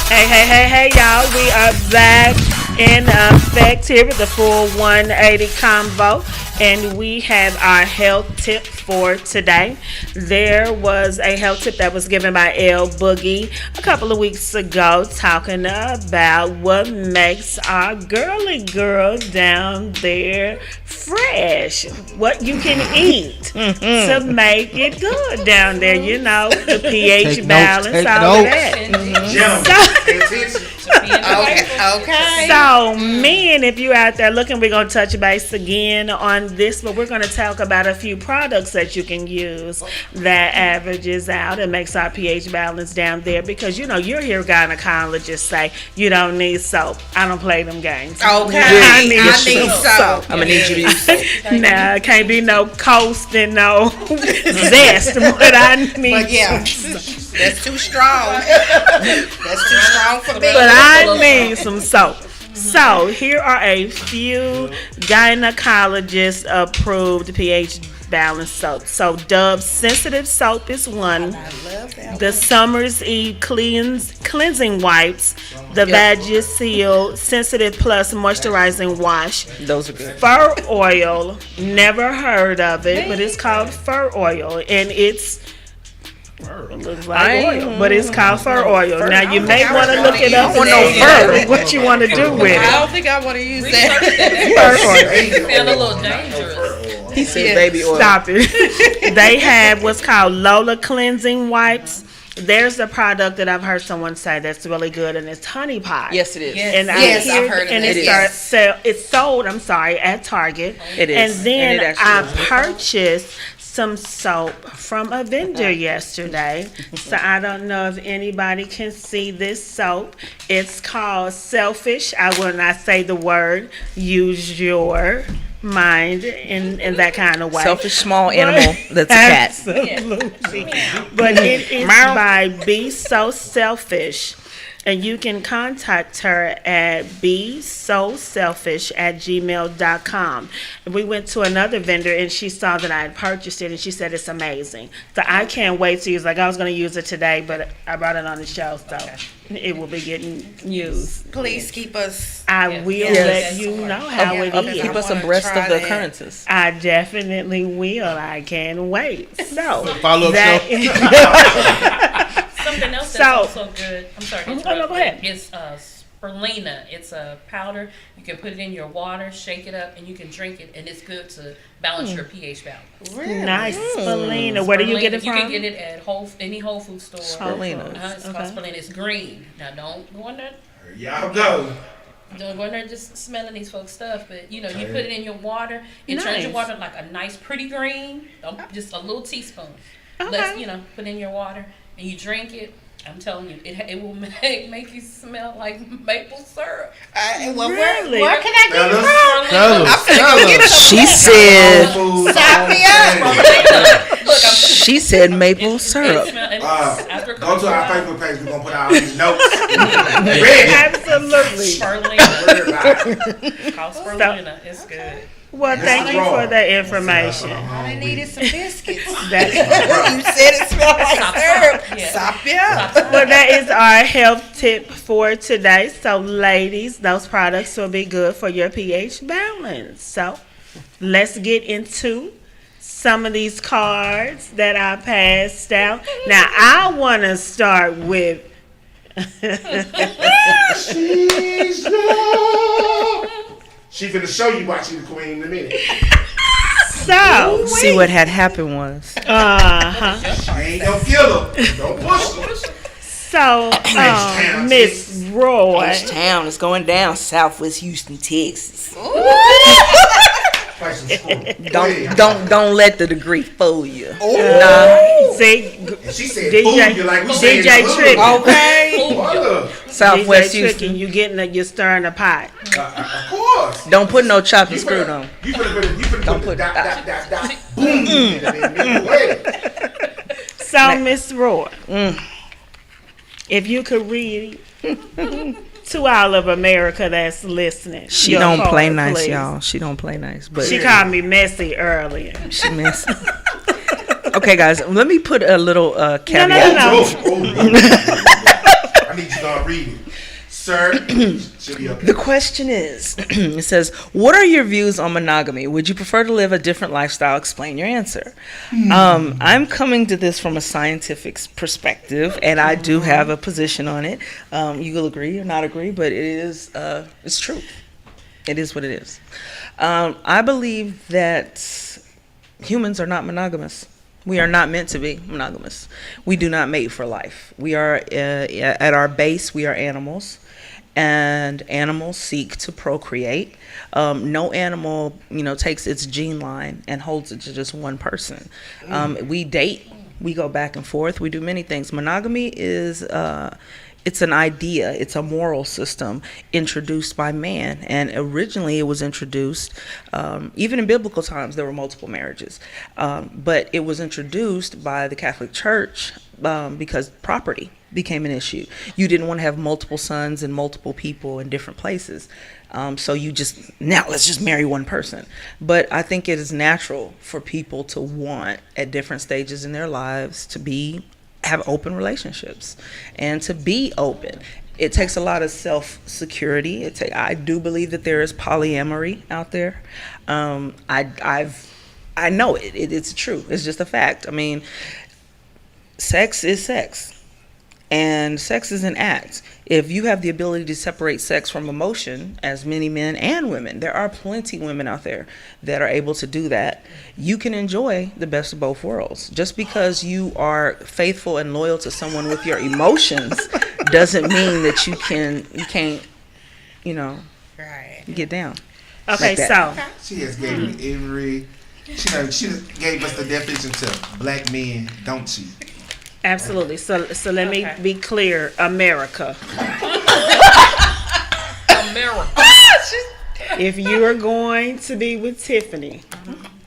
Hey, y'all. We are back in effect here with the full 180 Convo. And we have our health tip for today. There was a health tip that was given by L Boogie a couple of weeks ago talking about what makes our girly girl down there fresh. What you can eat to make it good down there. You know, the pH balance, all of that. Okay. So, men, if you're out there looking, we're going to touch base again on this, but we're going to talk about a few products that you can use that averages out and makes our pH balance down there. Because, you hear gynecologists say you don't need soap. I don't play them games. Okay. I need soap. I'm going to need you to use soap. Nah, it can't be no coast and no zest. But I need But yeah, that's too strong. That's too strong for me. But I need some soap. So here are a few gynecologist approved pH balance soap. So Dove's sensitive soap is one. I love that. The Summer's Eve cleansing wipes. The Vagisil Sensitive Plus moisturizing wash. Those are good. Fur oil. Never heard of it, but it's called fur oil, and it looks like oil, but it's called fur oil. Now you may want to look it up and see what you want to do with I it. don't think I want to use that. Fur oil. It feel a little dangerous. He said baby oil. Stop it. They have what's called Lola cleansing wipes. There's a product that I've heard someone say that's really good, and it's honey pot. Yes, it is. And Yes, I've heard of and it. It's sold. I'm sorry, at Target. It is. And then And it actually I purchased some soap from a vendor yesterday. So I don't know if anybody can see this soap. It's called Selfish. I will not say the word. Use your mind in that kind of way. Selfish small animal that's a cat. Absolutely. But it is by Be So Selfish. And you can contact her at besoselfish@gmail.com. And we went to another vendor, and she saw that I had purchased it, and she said it's amazing. So I can't wait to use. Like, I was going to use it today, but I brought it on the show, so it will be getting used. Please keep us. I will let you know how it is. Keep us abreast of the occurrences. I definitely will. I can't wait. So Follow-up Something else that's also good. I'm sorry. Go ahead. It's spirulina. It's a powder. You can put it in your water, shake it up, and you can drink it, and it's good to balance your pH balance. Really? Nice spirulina. Where do you get it from? You can get it at any Whole Food store. Spirulina. It's called spirulina. It's green. Now don't go in there. Y'all go. Don't go in there just smelling these folks' stuff, but you put it in your water. It turns your water like a nice, pretty green. Just a little teaspoon. Let's put in your water. And you drink it, I'm telling you, it will make you smell like maple syrup. Really? Where can I get it from? She said. Stop me up. She said maple syrup. Go to our Facebook page. We're gonna put out these notes. Absolutely. Spirulina. It's good. Well, thank you for the information. I needed some biscuits. You That's said it smelled like syrup. Stop ya. well, that is our health tip for today. So, ladies, those products will be good for your pH balance. So, let's get into some of these cards that I passed out. Now, I want to start with. She's love. She finna show you why she's the queen in a minute. So, see what had happened was. She ain't gonna kill her. Don't push her. So, Miss Roy. H-Town is going down, Southwest Houston, Texas. Don't let the degree fool you. Nah. See, she said DJ, you like we DJ Trick. Okay. Southwest DJ Houston. You you're stirring the pot. Of course. Don't put no chopped and screwed on. You don't put that boom. So, Miss Roy, if you could read to all of America that's listening. She don't play nice, y'all. She don't play nice. But she called me messy earlier. She messy. Okay, guys, let me put a little caveat. No. I need you to start reading. Sir, the question is, it says, what are your views on monogamy? Would you prefer to live a different lifestyle? Explain your answer. I'm coming to this from a scientific perspective, and I do have a position on it. You will agree or not agree, but it's true. It is what it is. I believe that humans are not monogamous. We are not meant to be monogamous. We do not mate for life. We are, at our base, we are animals. and animals seek to procreate. No animal, takes its gene line and holds it to just one person. We date, we go back and forth, we do many things. Monogamy is it's an idea, it's a moral system introduced by man, and originally it was introduced, even in biblical times there were multiple marriages, but it was introduced by the Catholic Church because property became an issue. You didn't want to have multiple sons and multiple people in different places, so let's just marry one person. But I think it is natural for people to want at different stages in their lives to have open relationships and to be open. It takes a lot of self-security. I do believe that there is polyamory out there. I know it. It's true. It's just a fact. I mean, sex is sex. And sex is an act. If you have the ability to separate sex from emotion, as many men and women, there are plenty of women out there that are able to do that, you can enjoy the best of both worlds. Just because you are faithful and loyal to someone with your emotions doesn't mean that you can't, get down. Okay, like so she has gave me she gave us the definition to black men don't cheat. absolutely. So let me be clear, America. If you are going to be with Tiffany,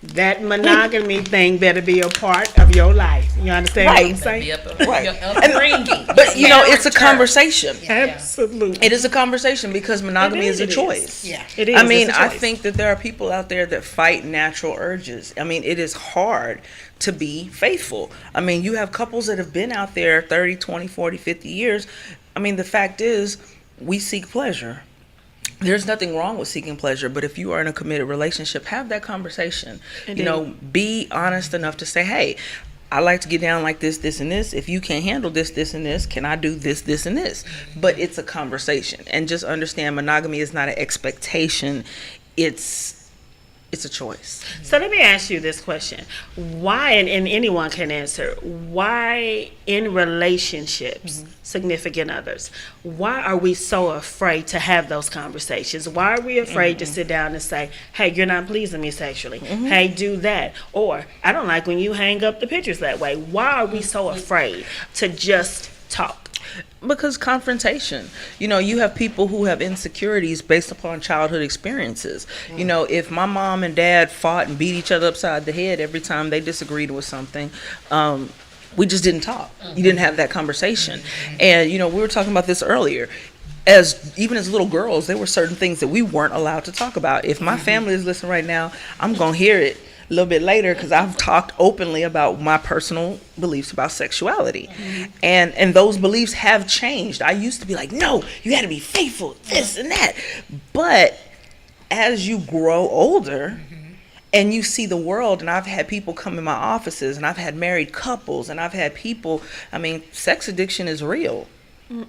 that monogamy thing better be a part of your life. You understand what I'm saying? But it's a conversation. Absolutely. It is a conversation because monogamy is a choice. Yeah, it is. I mean, It's a I choice. think that there are people out there that fight natural urges. I mean, it is hard to be faithful. I mean, you have couples that have been out there 30, 20, 40, 50 years. I mean, the fact is, we seek pleasure. There's nothing wrong with seeking pleasure, but if you are in a committed relationship, have that conversation. Be honest enough to say, hey, I like to get down like this, this, and this. If you can't handle this, this, and this, can I do this, this, and this? But it's a conversation. And just understand monogamy is not an expectation. It's a choice. So let me ask you this question. Why, and anyone can answer, why in relationships, significant others, why are we so afraid to have those conversations? Why are we afraid to sit down and say, hey, you're not pleasing me sexually. Hey, do that. Or, I don't like when you hang up the pictures that way. Why are we so afraid to just talk? Because confrontation. You have people who have insecurities based upon childhood experiences. If my mom and dad fought and beat each other upside the head every time they disagreed with something, we just didn't talk. You didn't have that conversation. And, we were talking about this earlier. Even as little girls, there were certain things that we weren't allowed to talk about. If my family is listening right now, I'm going to hear it a little bit later because I've talked openly about my personal beliefs about sexuality. And those beliefs have changed. I used to be like, no, you got to be faithful, this and that. But as you grow older and you see the world, and I've had people come in my offices, and I've had married couples, and I've had people, sex addiction is real.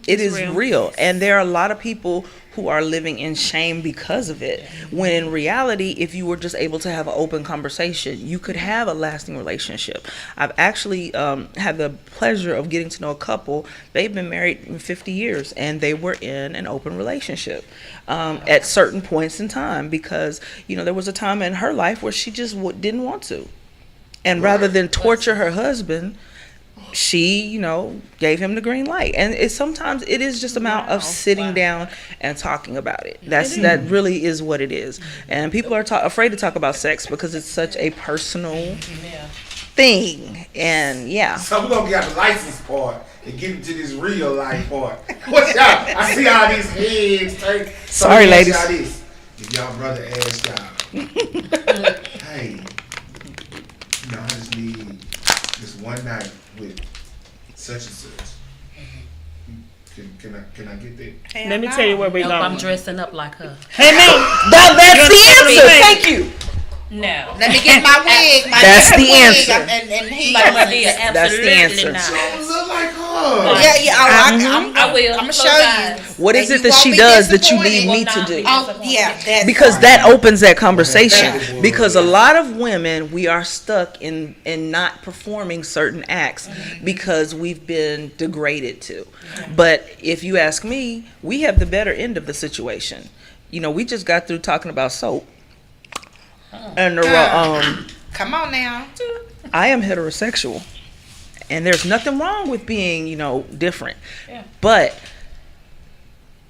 It is real. And there are a lot of people who are living in shame because of it. When in reality, if you were just able to have an open conversation, you could have a lasting relationship. I've actually had the pleasure of getting to know a couple. They've been married in 50 years, and they were in an open relationship at certain points in time because, there was a time in her life where she just didn't want to. And rather than torture her husband, she, gave him the green light. And sometimes it is just a matter of sitting down and talking about it. That really is what it is. And people are afraid to talk about sex because it's such a personal thing. And so we're going to get the license part and get into this real life part. What's y'all? I see all these heads turn. Sorry, ladies. If y'all brother asked y'all, hey, I just need this one night with such and such. Can I get that? Let me tell you where we're going. I'm dressing up like her. Hey, man. That's the answer. Thank you. No. Let me get my wig. That's the answer. And he like Medea, That's the answer. not. Don't look like her. I will. I'm gonna show you. What is it that she does that you need me to do? Oh, yeah, Because that opens that conversation. Because a lot of women, we are stuck in not performing certain acts because we've been degraded to. But if you ask me, we have the better end of the situation. You know, we just got through talking about soap. And come on now. I am heterosexual. And there's nothing wrong with being, different. Yeah. But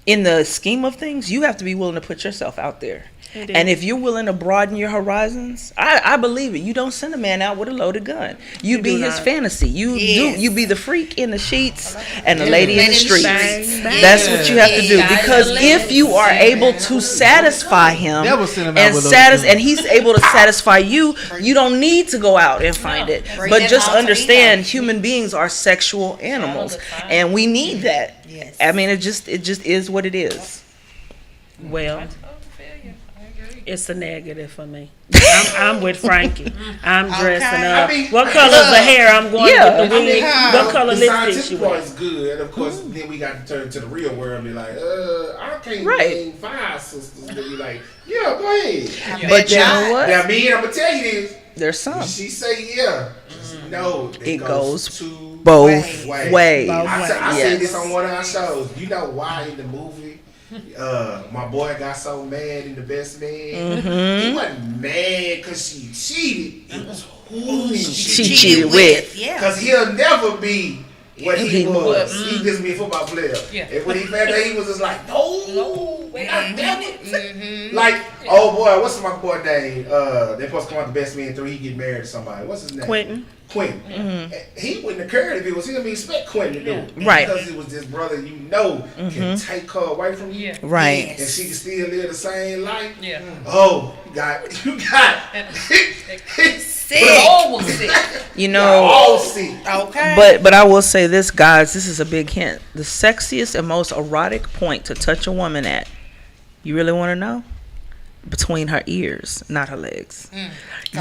in the scheme of things, you have to be willing to put yourself out there. And if you're willing to broaden your horizons, I believe it. You don't send a man out with a loaded gun. You be his fantasy. You be the freak in the sheets and the lady in the streets. That's what you have to do. Because if you are able to satisfy him and he's able to satisfy you, you don't need to go out and find it. But just understand, human beings are sexual animals, and we need that. I mean, it just is what it is. Well, it's a negative for me. I'm with Frankie. I'm dressing up. What color's the hair? I'm going with the wig. What color lipstick she wears? Is good, and of course, then we got to turn to the real world and be like, I can't name 5 sisters. But be like, yeah, go ahead. But you know what? Now, me, I'm gonna tell you this. There's some. When she say no, it goes both ways. I said this on one of our shows. You know why in the movie? My boy got so mad in The Best Man. He wasn't mad because she cheated. It was who she cheated with. Because he'll never be what he was. He just be a football player. And when he found out, he was just like, no, God damn it. Like, oh boy, what's my boy name? They supposed to come out The Best Man 3. He get married to somebody. What's his name? Quentin. He wouldn't have cared if it was him. He expect Quentin to do it. Right. Because it was this brother can take her away from you. Right. And she can still live the same life. Oh, you got sick. You know, all sick. Okay. But I will say this, guys, this is a big hint. The sexiest and most erotic point to touch a woman at, you really want to know? Between her ears, not her legs.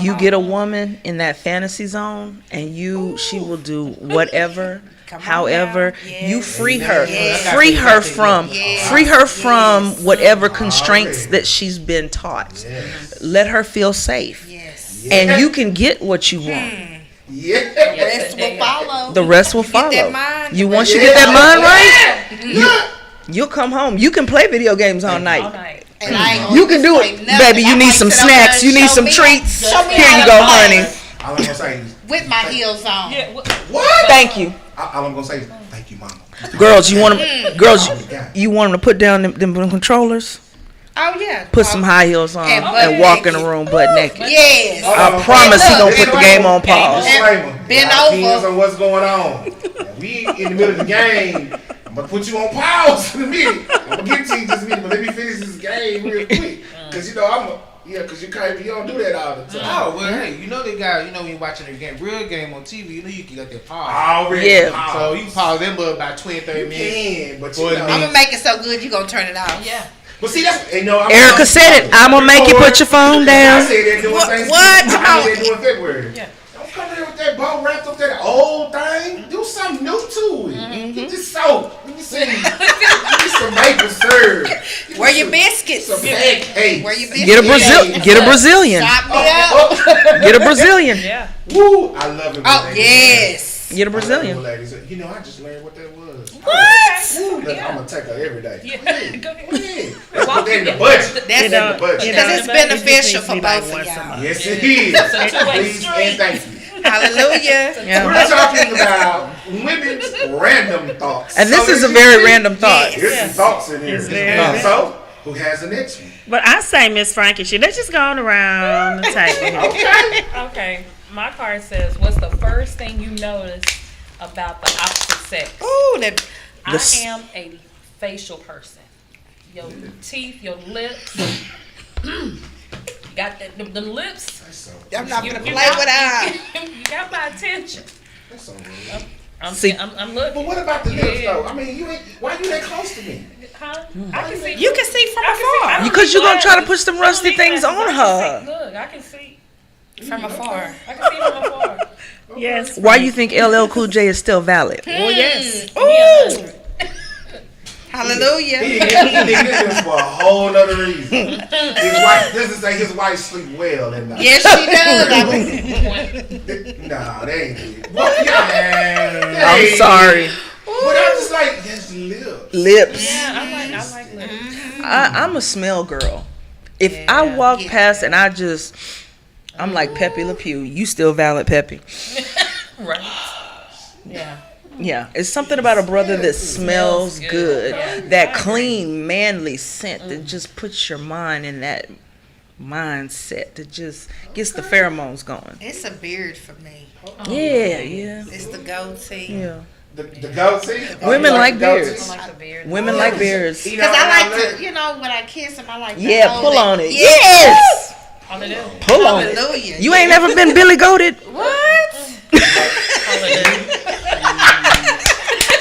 You get a woman in that fantasy zone, and she will do whatever, however. You free her, free her from whatever constraints that she's been taught. Let her feel safe, and you can get what you want. The rest will follow. The rest will follow. Once you get that mind right, you'll come home. You can play video games all night. You can do it, baby. You need some snacks. You need some treats. Here you go, honey. All I'm gonna say is, with my heels on. What? Thank you. All I'm gonna say is, thank you, mama. Girls, you want them? You want them to put down them controllers? Oh yeah. Put some high heels on and walk in the room butt naked. Yes. I promise he gonna put the game on pause. Bend over. Depends on what's going on. We in the middle of the game. I'm gonna put you on pause in a minute. I'm gonna get to you just a minute, but let me finish this game real quick. Cause you don't do that all the time. Oh well, hey, they got when you're watching a real game on TV, you can get that pause. Pause. So you can pause them about 20-30 minutes. But I'm gonna make it so good you gonna turn it off. Yeah. But see, that's Erica said it. I'm gonna make you put your phone down. I said that doing Thanksgiving. What? I said that doing February. Yeah. Don't come here with that bow wrapped up that old thing. Do something new to it. Get this soap. Let me see. Get some maple syrup. Where your biscuits? Some pancakes. Where your biscuits? Get a Brazilian. Chop me up. Get a Brazilian. Yeah. Woo! I love it. Oh yes. Get a Brazilian. I just learned what that was. What? Look, I'm gonna take her every day. Go ahead. That's within the budget. That's in the budget. Because it's beneficial for both of y'all. Yes, it is. Please and thank you. Hallelujah. We're talking about women's random thoughts. And this is a very random thought. There's some thoughts in here. So, who has the next one? But I say Miss Frankie. Let's just go on around the table. Okay. My card says, what's the first thing you notice about the opposite sex? Ooh, I am a facial person. Your teeth, your lips. Got the lips. I'm not gonna play with that. You got my attention. That's so I'm looking. But what about the lips though? I mean, why you that close to me? Huh? I can see. You can see from afar. Because you're gonna try to push some rusty things on her. Look, I can see from afar. I can see from afar. Yes. Why you think LL Cool J is still valid? Oh yes. Ooh. Hallelujah. He did this for a whole other reason. His wife, this is say his wife sleep well at night. Yes, she does. Nah, they ain't it. Yeah. I'm sorry. But I'm just like, that's lips. Lips. Yeah, I like lips. I'm a smell girl. If I walk past and I'm like Pepe Le Pew, you still valid, Pepe. Right. Yeah. Yeah, it's something about a brother that smells good. That clean, manly scent that just puts your mind in that mindset that just gets the pheromones going. It's a beard for me. Yeah. It's the goatee. Yeah. The goatee? Women like beards. Women like beards. Because I like to, when I kiss them, I like to hold pull on it. Yes. Pull on it. You ain't never been Billy Goated? What?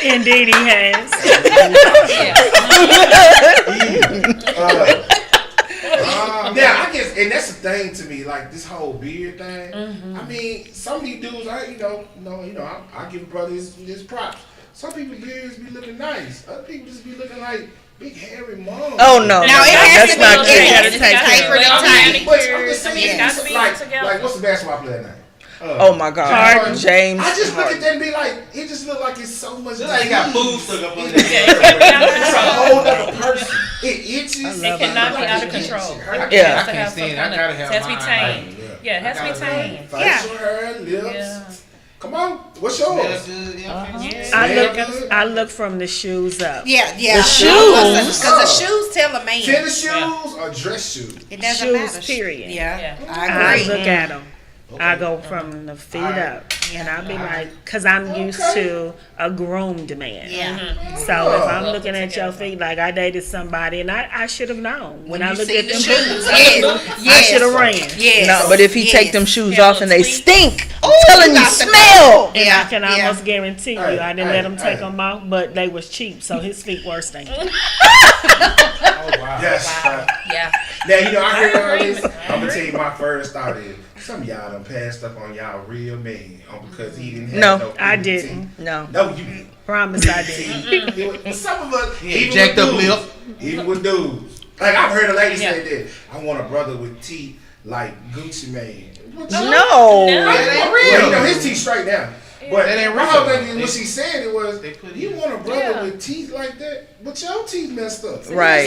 Indeed, he has. Now I guess, and that's the thing to me, like this whole beard thing. I mean, some of these dudes, I give brothers his props. Some people beards be looking nice. Other people just be looking like big hairy moms. Oh no, now it has that's to not be. good. It has to be tapered and tight. But I'm just saying, It's got to be all together. like what's the basketball player name? Oh my God, Harden. James. I just look Harden. at that and be like, it just look like it's so much. Looks like he got food stuck up on there. It's a whole other person. It itches. It cannot be out of control. Yeah. I gotta have it has to be tame. Yeah, it has to be tame. Facial hair, lips. Come on, what's yours? I look from the shoes up. Yeah. The shoes. Because the shoes tell a man. Tennis shoes or dress shoes? It doesn't Shoes, matter. period. Yeah. I I agree. look at them. I go from the feet up, and I'll be like, because I'm used to a groomed man. Yeah. So if I'm looking at your feet, like I dated somebody, and I should have known when I looked at them shoes. shoes, I should have ran. Yes. No, but if he take them shoes off and they stink, I'm Ooh, telling you, got the- smell. And I can almost guarantee you, I didn't let him take them off, but they was cheap, so his feet were stinking. Yes. Yeah. Now, I heard all this. I'm going to tell you my first thought is, some of y'all done passed up on y'all real man because he didn't have no I didn't. No, you didn't. Promise I didn't. Some of us, jacked up lip. Even with dudes. Like, I've heard a lady say that, I want a brother with teeth like Gucci Mane. No. Well, his teeth straight now. But That ain't my real. whole thing is what she said it was, you want a brother with teeth like that, but your teeth messed up. Right.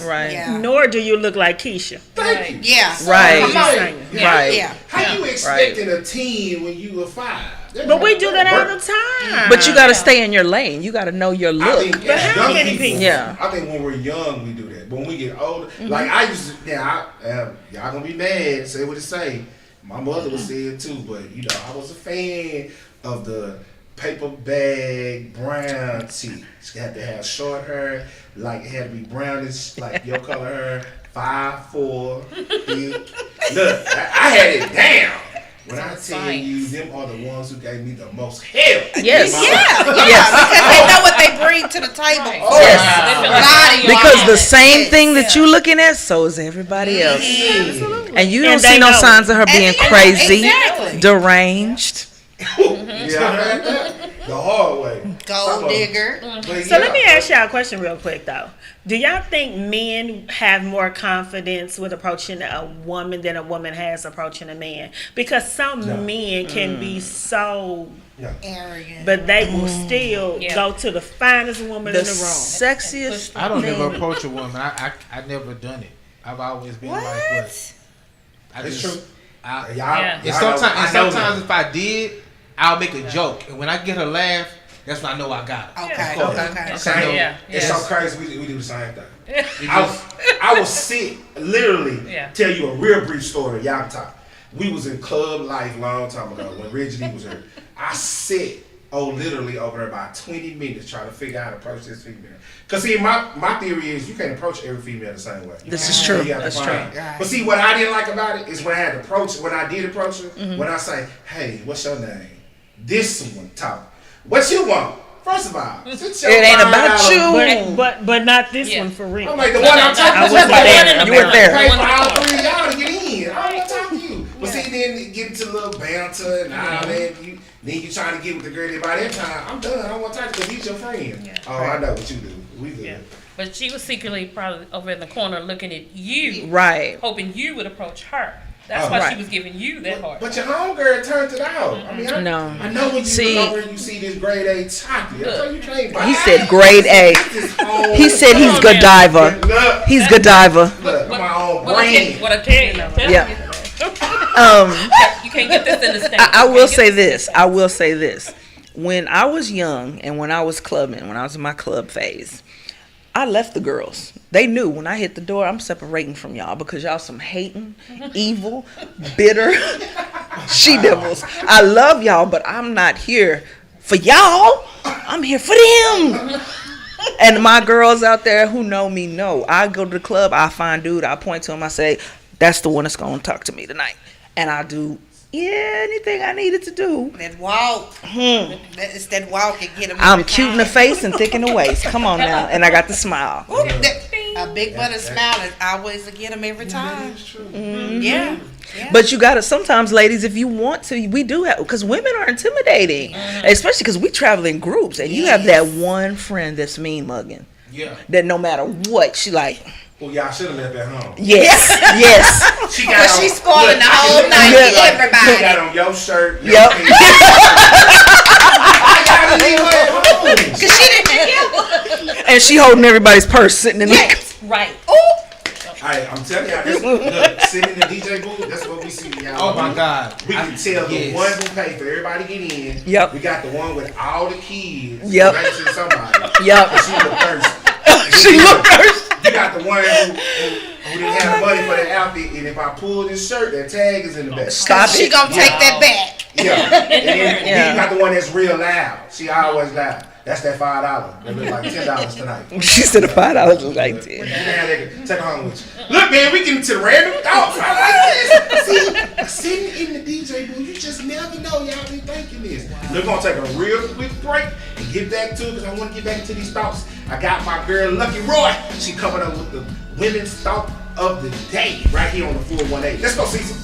Right. Yeah. Nor do you look like Keisha. Thank you. Yeah. Right. I'm just saying. Right. Yeah. How you expecting a teen when you were 5? But we do that all the time. But you got to stay in your lane. You got to know your I look. think But as how young many people, people? Yeah. I think when we're young we do that. But when we get older, like I used to, y'all gonna be mad, say what it say. My mother was saying too, but I was a fan of the paper bag brown teeth. She had to have short hair, like it had to be brownish, like your color hair, 5'4". Look, I had it down. When I tell you, them are the ones who gave me the most hell. Yes. Yes. Because they know what they bring to the table. Yes. Body Because the wise. same thing that you looking at, so is everybody else. And you don't And see they no know signs of her being crazy, Exactly. deranged. Yeah, I had that the hard way. Gold digger. So let me ask y'all a question real quick though. Do y'all think men have more confidence with approaching a woman than a woman has approaching a man? Because some men can be so arrogant, but they will still go to the finest woman The in the room. sexiest I don't thing. never approach a woman. I never done it. I've always been like what? It's true. And sometimes if I did, I'll make a joke, and when I get her laugh, that's when I know I got it. Okay. It's so crazy. We do the same thing. I will sit literally tell you a real brief story. Y'all can talk. We was in club life long time ago when Reggie was here. I sit literally over there about 20 minutes trying to figure out how to approach this female. Cause see, my theory is you can't approach every female the same way. This is true. That's true. But see, what I didn't like about it is when I did approach her, when I say, "Hey, what's your name?" This one talk. What you want? First of all, it ain't about you. But not this one for real. I'm like the one I'm talking I to. wasn't there. You were there. Pay for all 3 of y'all to get in. I don't want to talk to you. But see, then then get into a little banter and all that. Then you trying to get with the girl. By that time, I'm done. I don't want to talk to you because he's your friend. Yeah. Oh, I know what you do. We good. Yeah. But she was secretly probably over in the corner looking at you. Right. Hoping you would approach her. That's why she was giving you that heart. But your homegirl turned it out. I mean, I know when you look over and you see this grade A chocolate. I you can't buy. He said grade A. He said he's Godiva. He's Godiva. Look, my own brain. What I tell you. Yeah. You can't get this in the state. I will say this. I will say this. When I was young and when I was clubbing, when I was in my club phase, I left the girls. They knew when I hit the door, I'm separating from y'all because y'all some hating, evil, bitter she-devils. I love y'all, but I'm not here for y'all. I'm here for them. And my girls out there who know me know. I go to the club, I find dude, I point to him, I say, that's the one that's going to talk to me tonight. And I do anything I needed to do. That walk. It's that walk and get them. I'm cute in the face and thick in the waist. Come on now. And I got the smile. A big butter smile is always to get them every time. Yeah. But you got to sometimes, ladies, if you want to, we do have, because women are intimidating, especially because we travel in groups and you have that one friend that's mean mugging. Yeah. That no matter what, she like, well, y'all should have left at home. Yes. Because she's spoiling the whole night for everybody. You got on your shirt. Your Yep. Because she didn't. And she holding everybody's purse sitting in the right. Oh. I'm telling y'all, look, sitting in the DJ booth, that's what we see, y'all. Oh my God. We can tell the one who paid for everybody to get in. Yep. We got the one with all the kids. Yep. Right to somebody. Yep. And she looked thirsty. She looked thirsty. You got the one who didn't have the money for the outfit, and if I pull this shirt, that tag is in the back. Stop She gonna take that back. Yeah. And then you got the one that's real loud. She always loud. That's that $5. That look like $10 tonight. She said the $5 was like $10. You can have that, take it home with you. Look, man, we get into the random thoughts. I like this. See, sitting in the DJ booth, you just never know y'all be thinking this. We're gonna take a real quick break and get back to it because I want to get back into these thoughts. I got my girl Lucky Roy. She coming up with the women's thought of the day right here on the 418. Let's go, Cecil.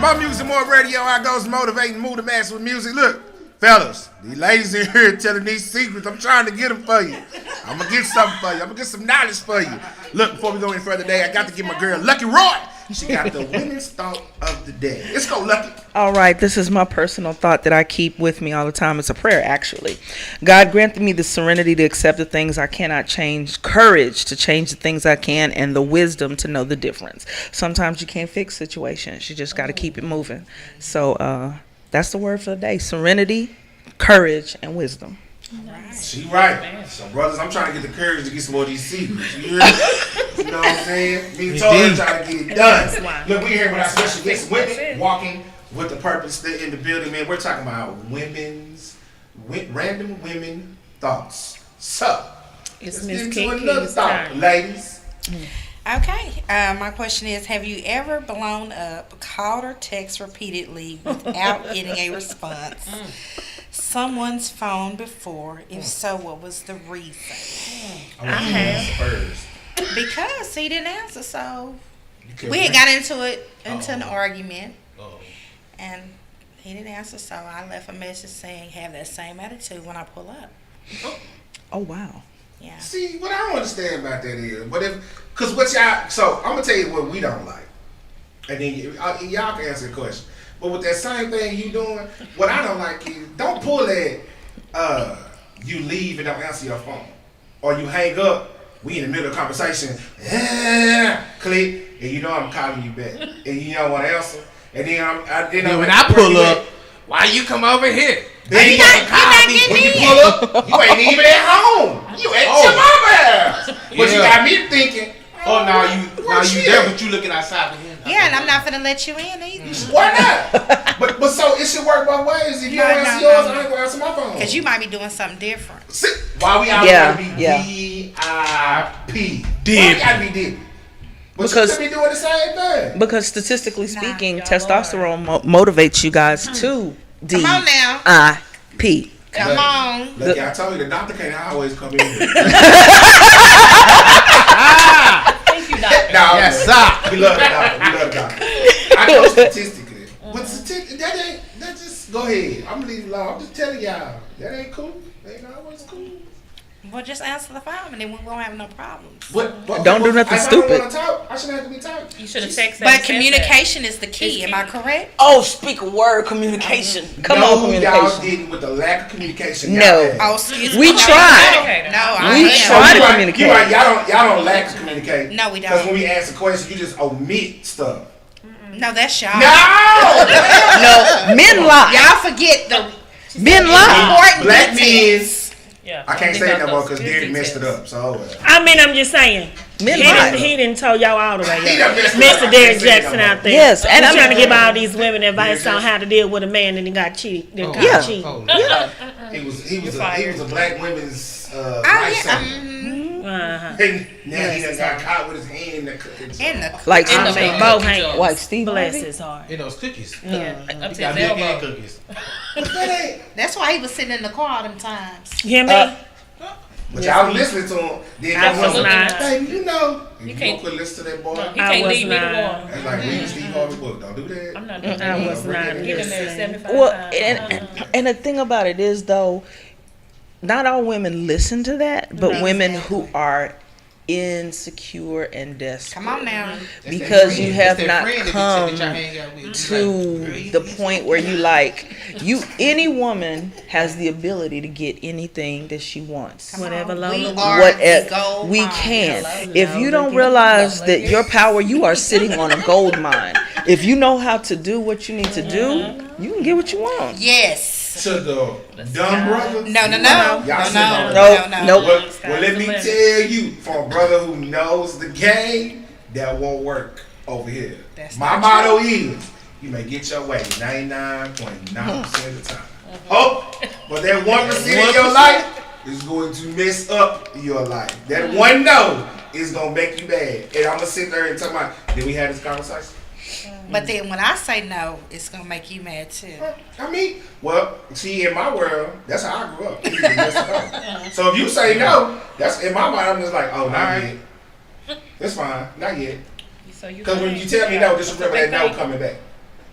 My Music More Radio, I goes motivating, move the mass with music. Look, fellas, these ladies in here telling these secrets. I'm trying to get them for you. I'm going to get something for you. I'm going to get some knowledge for you. Look, before we go any further today, I got to get my girl Lucky Roy. She got the women's thought of the day. Let's go, Lucky. All right, this is my personal thought that I keep with me all the time. It's a prayer, actually. God granted me the serenity to accept the things I cannot change, courage to change the things I can, and the wisdom to know the difference. Sometimes you can't fix situations. You just got to keep it moving. So that's the word for the day. Serenity, courage, and wisdom. She right. So, brothers, I'm trying to get the courage to get some more of these secrets. You know what I'm saying? Me and Tori trying to get it done. Look, we here with our special guest, women walking with the purpose in the building, man. We're talking about random women thoughts. So, it's Miss Kiki's thought, ladies. Okay, my question is, have you ever blown up, called or text repeatedly without getting a response? Someone's phone before? If so, what was the reason? I have. Because he didn't answer, so we had got into an argument, and he didn't answer, so I left a message saying, have that same attitude when I pull up. Oh, wow. Yeah. See, what I don't understand about that is, because what y'all, so I'm going to tell you what we don't like. And then y'all can answer the question. But with that same thing you doing, what I don't like is, don't pull that, you leave and don't answer your phone. Or you hang up, we in the middle of a conversation, click, and you know I'm calling you back. And you don't want to answer. And then when I pull up, why you come over here? Then you gotta call me. When you pull up, you ain't even at home. You at your mama house. But you got me thinking, now you there, but you looking outside the window. Yeah, and I'm not finna let you in either. Why not? but so it should work both ways. If you don't answer yours, I ain't gonna answer my phone. Because you might be doing something different. See, why we always gotta be VIP? Why we gotta be different? But you should be doing the same thing. Because statistically speaking, testosterone motivates you guys to Come on now. DIP. Come on. Look, I told you the doctor can't always come in. Thank you, doctor. No, yes, sir. We love the doctor. We love the doctor. I know statistically, but that just go ahead. I'm gonna leave it alone. I'm just telling y'all that ain't cool. That ain't always cool. Well, just answer the phone and then we won't have no problems. Don't do nothing stupid. I shouldn't have to be talking. You should have texted. But communication is the key. Am I correct? Oh, speak a word, communication. Come on, communication. Y'all didn't with the lack of communication. No. Oh, excuse me. We tried. We tried to communicate. You're right. Y'all don't lack to communicate. No, we don't. Because when we ask a question, you just omit stuff. No, that's y'all. No, men lie. Y'all forget the men lie. Black men. Yeah. I can't say that more because Derek messed it up. So I mean, I'm just saying. He didn't tell y'all all the way. Mr. Derek Jackson out there. Yes, and I'm trying to give all these women advice on how to deal with a man that got cheated. He was a black women's lifesaver. Now he done got caught with his hand in the cookies. Both hands. Like Steve bless his heart. In those cookies. Yeah. Up to his elbow. Cookies. That's why he was sitting in the car all them times. Hear me? But y'all listening to him. Then I was not. Baby, you know. You If can't- you don't quit listening to that boy. You can't leave me the not. one. That's like reading Steve Harvey's book. Don't do that. I'm not doing that. I was not. Get in there 75 Well, times. and the thing about it is, though, not all women listen to that, but women who are insecure and desperate. Come on now. Because you have not come to the point where any woman has the ability to get anything that she wants. Whatever We can. If you don't realize that your power, you are sitting on a gold mine. If you know how to do what you need to do, you can get what you want. Yes. To the dumb brother? No. Well, let me tell you, for a brother who knows the game, that won't work over here. My motto is, you may get your way 99.9% of the time. But that 1% of your life is going to mess up your life. That one no is going to make you bad. And I'm going to sit there and tell my, did we have this conversation? But then when I say no, it's going to make you mad too. I mean, well, see, in my world, that's how I grew up. You can mess it up. So if you say no, that's in my mind, I'm just like, oh, not yet. It's fine, not yet. Because when you tell me no, just remember that no coming back.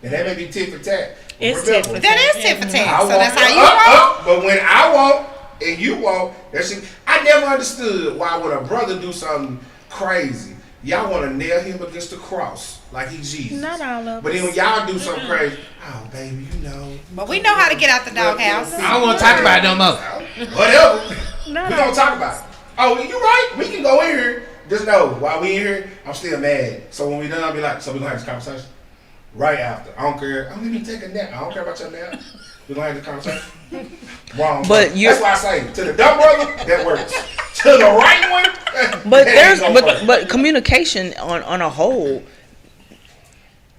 And that may be tit for tat. It's tit for tat. That is tit for tat. I So want that's how you up, but when I want and you want, I never understood why would a brother do something crazy. Y'all want to nail him against the cross like he's Jesus. Not all of But then us. when y'all do something crazy, oh baby, you know. But we know how to get out the doghouse. I don't want to talk about it no more. Whatever. No, We don't talk about it. Oh, you right. We can go in here. Just know while we in here, I'm still mad. So when we done, I'll be like, so we gonna have this conversation right after. I don't care. I'm gonna take a nap. I don't care about your nap. We gonna have this conversation. Wrong. But that's why I say to the dumb brother that works. To the right one, But that there's ain't gonna work. but communication on a whole.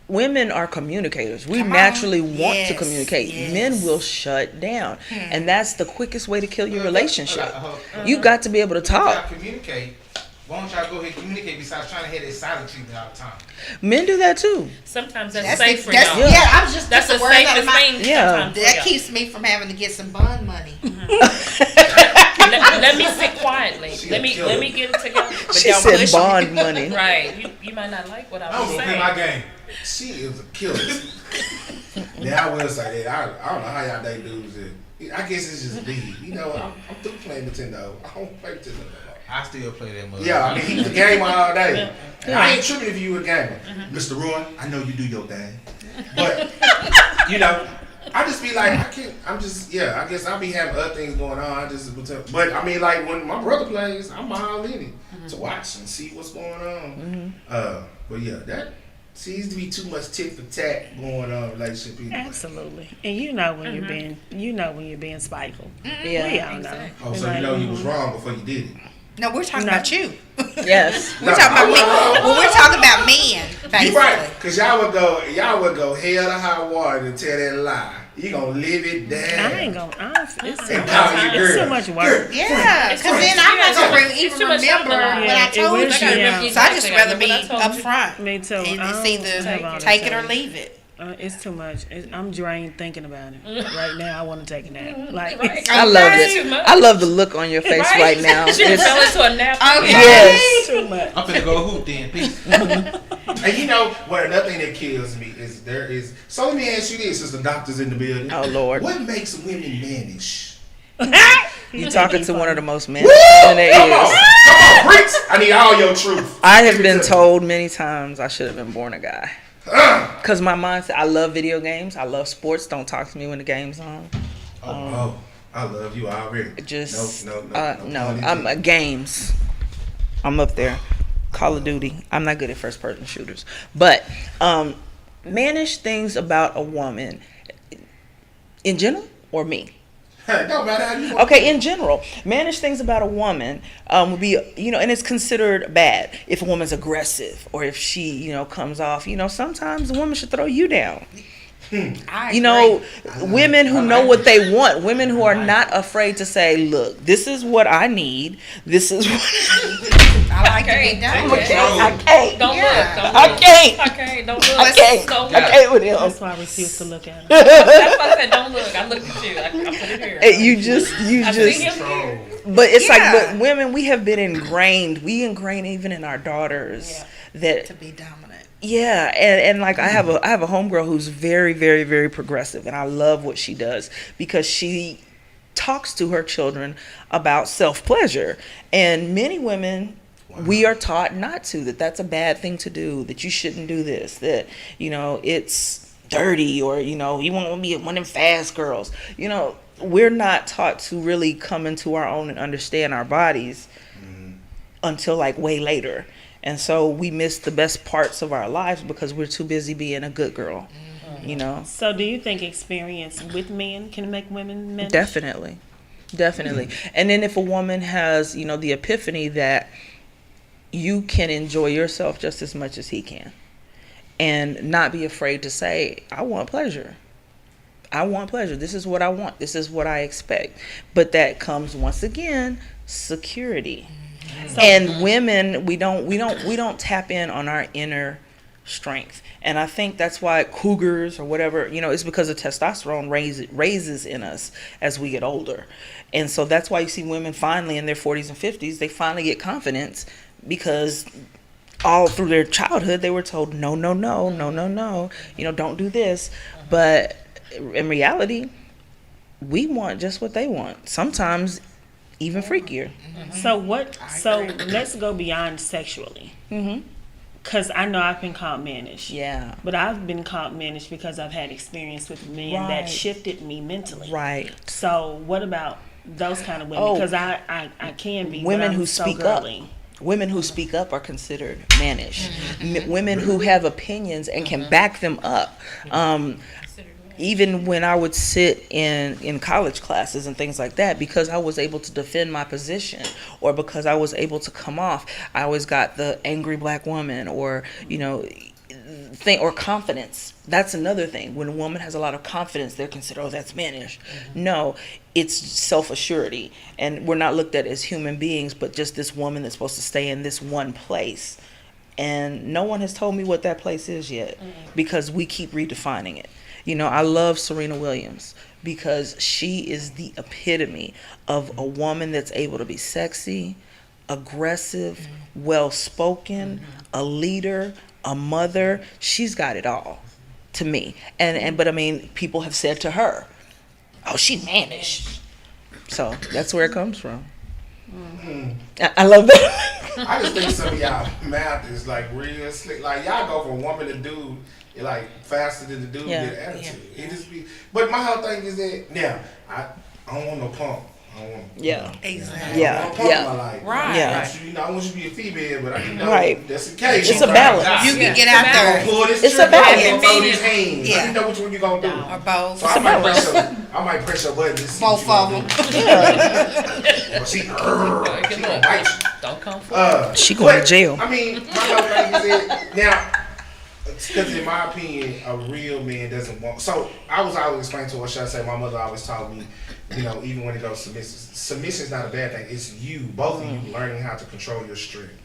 Women are communicators. We naturally want to communicate. Men will shut down, and that's the quickest way to kill your relationship. You got to be able to talk. Communicate. Why don't y'all go ahead and communicate besides trying to have that silent treatment all the time? Men do that too. Sometimes that's That's safer. that's, though. yeah, I was just That's the the word out of safest my thing. Yeah. sometimes for That y'all. keeps me from having to get some bond money. Let me sit quietly. Let me get it together. But She don't said push bond me. money. Right. You might not like what I I'm was gonna saying. play my game. She is a killer. Now I will say that I don't know how y'all date dudes. I guess it's just me. You know, I'm through playing Nintendo. I don't play Nintendo no more. I still play that mother. Yeah, I mean he's a gamer all day. And Yeah. I ain't tripping if you a gamer, Mr. Ruin. I know you do your thing, but you know, I just be like, I can't. I'm just I guess I be having other things going on. I just, but I mean, like when my brother plays, I'm all in it to watch and see what's going on. But yeah, that seems to be too much tit for tat going on in relationship. Either. Absolutely. And you know when you're being spiteful. Yeah. We all know. Oh, so you know you was wrong before you did it. No, we're talking about you. Yes. We're talking about men. Well, we're talking about men, basically. You right, cause y'all would go hell to high water to tell that lie. You gonna live it down. I ain't gonna. It's And call you it's girl. too much work. Yeah, because then I'm not going to even too much remember time. what I told you. was, yeah. So I just rather be I told you. up front. Me too. And I it's don't have all either the take it or time. leave it. It's too much. I'm drained thinking about it. Right now, I want to take a nap. Like Right. I love Too it. much. I love the look on your face right now. She It's- fell into a nap. Okay. Yes. too much. I'm finna go hoop then. Peace. And you know what? Another thing that kills me is there is. So let me ask you this: since the doctor's in the building, Oh Lord. what makes women mannish? You talking to one of the most men Woo! there Come is. on, preach! I need all your truth. I have Give it been to me. told many times I should have been born a guy. Cause my mindset, I love video games. I love sports. Don't talk to me when the game's on. Oh, I love you already. Just no. I'm games. I'm up there. Call of Duty. I'm not good at first person shooters, but mannish things about a woman in general or me. It don't matter how you want. Okay, in general, mannish things about a woman would be, and it's considered bad if a woman's aggressive or if she, comes off. Sometimes a woman should throw you down. I Women who know what they want, women who are not afraid to say, look, this is what I need. This is what I like to be done. I can't. Don't Yeah. look. Don't I look. can't. I can't. Don't look. I can't. Don't I look. can't with him. That's why I refuse to look at him. That's why I said don't look. I looked at you. I put it here. You just, I see him here. but it's Yeah. but women, we have been ingrained even in our daughters that To be dominant. yeah, and like I have a homegirl who's very, very, very progressive, and I love what she does because she talks to her children about self-pleasure. And many women, we are taught not to, that's a bad thing to do, that you shouldn't do this, that, it's dirty, or, you won't want to be one of them fast girls. We're not taught to really come into our own and understand our bodies until like way later. And so we miss the best parts of our lives because we're too busy being a good girl, So, do you think experience with men can make women mannish? Definitely. And then if a woman has, the epiphany that you can enjoy yourself just as much as he can and not be afraid to say, I want pleasure. This is what I want. This is what I expect. But that comes once again, security. And women, we don't tap in on our inner strength. And I think that's why cougars or whatever, it's because of testosterone raises in us as we get older. And so that's why you see women finally in their 40s and 50s, they finally get confidence because all through their childhood, they were told, no, no, no, no, no, no, don't do this. But in reality, we want just what they want. Sometimes even freakier. So let's go beyond sexually. Because I know I've been called mannish. Yeah. But I've been called mannish because I've had experience with men that shifted me mentally. Right. So what about those kind of women? Because I can be women who speak girly. up. Women who speak up are considered mannish. Women who have opinions and can back them up. Even when I would sit in college classes and things like that, because I was able to defend my position, or because I was able to come off, I always got the angry black woman, or or confidence. That's another thing. When a woman has a lot of confidence, they're considered, oh, that's mannish. No, it's self-assurity, and we're not looked at as human beings, but just this woman that's supposed to stay in this one place. And no one has told me what that place is yet, because we keep redefining it. I love Serena Williams because she is the epitome of a woman that's able to be sexy, aggressive, well-spoken, a leader, a mother. She's got it all to me. But I mean, people have said to her, oh, she's mannish. So that's where it comes from. I love that. I just think some of y'all math is like real slick. Like y'all go from woman to dude, like faster than the dude get attitude. It just be. But my whole thing is that now I don't want no pump. I don't want. Exactly. I don't want pump in my life. Right. I want you to be a female, but I know that's the case. It's a balance. You can get out there. Pull this It's trigger, a balance. throw these hands. I didn't know which one you gonna do. Or both. So I might press your button. Both of them. She gonna bite you. Don't come for she going to jail. I mean, my whole thing is that now, because in my opinion, a real man doesn't want. So I was always explaining to her, should I say, my mother always taught me, even when it goes to submission is not a bad thing. It's you, both of you, learning how to control your strength.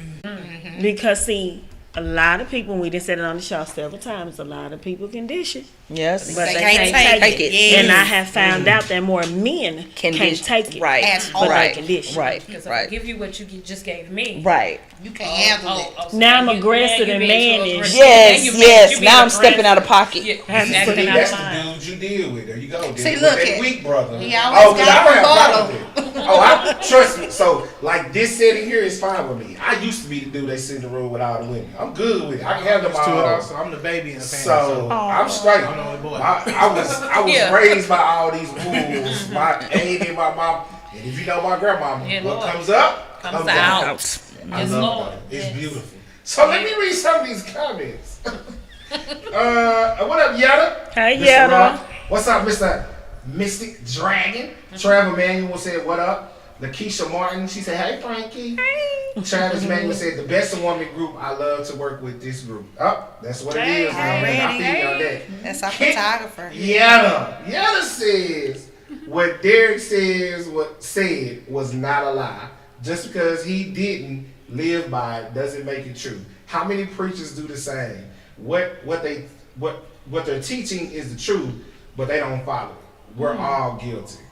Because see, a lot of people, we done said it on the show several times, a lot of people can dish it. Yes. But they can't take it. Yes. And I have found out that more men can't take it. Right. But they can dish it. Right. Because if I give you what you just gave me. Right. You can't handle it. So now I'm aggressive and mannish. Yes. Now I'm stepping out of pocket. That's the dude you deal with. There you go. See, look that at weak brother. He always got a rebuttal. I trust me. So like this setting here is fine with me. I used to be the dude they sit in the room with all the women. I'm good with it. I can have them all. So I'm the baby in the family. So I'm straight. I'm the only boy. I was raised by all these rules. My auntie and my mom. And if you know my grandmama, what comes up comes out. I love that. It's beautiful. So let me read some of these comments. What up, Yetta? Hey, Mr. Yetta. Rock. What's up, Mr. Mystic Dragon? Travel Manual said, what up? Lakeisha Martin, she said, hey, Frankie. Hey. Travis Manuel said, the best woman group. I love to work with this group. Oh, that's what it is. I feel that. That's our photographer. Yetta says, what Derek said was not a lie. Just because he didn't live by it doesn't make it true. How many preachers do the same? What they're teaching is the truth, but they don't follow it. We're all guilty.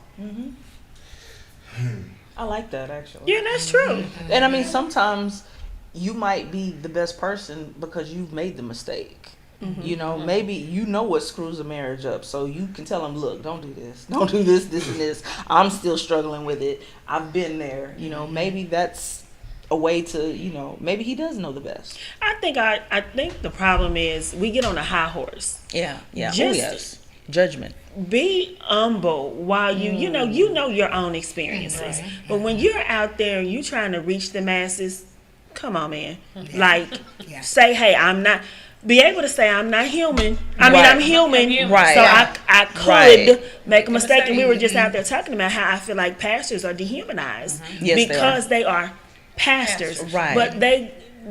I like that, actually. Yeah, that's true. And I mean, sometimes you might be the best person because you've made the mistake. Maybe you know what screws a marriage up, so you can tell them, look, don't do this, and this. I'm still struggling with it. I've been there. Maybe that's a way to, maybe he does know the best. I think the problem is we get on a high horse. Yeah. Yes. Judgment. Be humble while you know your own experiences. Right. But when you're out there and you trying to reach the masses, come on, man. Say, hey, I'm not. Be able to say I'm not human. I mean, I'm human. Right. So I could make a mistake. And we were just out there talking about how I feel like pastors are dehumanized because they are pastors. Right. But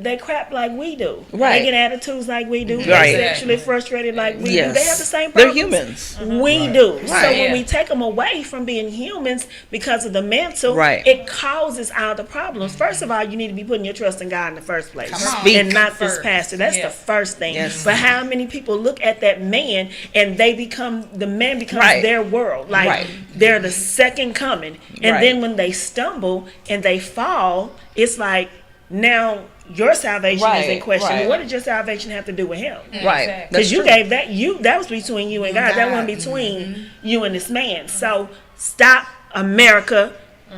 they crap like we do. Right. They get attitudes like we do. Right. They're sexually frustrated like we do. They have the same They're problems. humans. We do. Right. So when we take them away from being humans because of the mental, it causes all the problems. First of all, you need to be putting your trust in God in the first place. And not this pastor. That's the first thing. Yes. But how many people look at that man and the man becomes their world. Like they're the second coming. And then when they stumble and they fall, it's like, Now your salvation is in Right, question. right. What did your salvation have to do with him? Right. Because That's you true. gave that was between you and God. That wasn't between you and this man. So stop, America,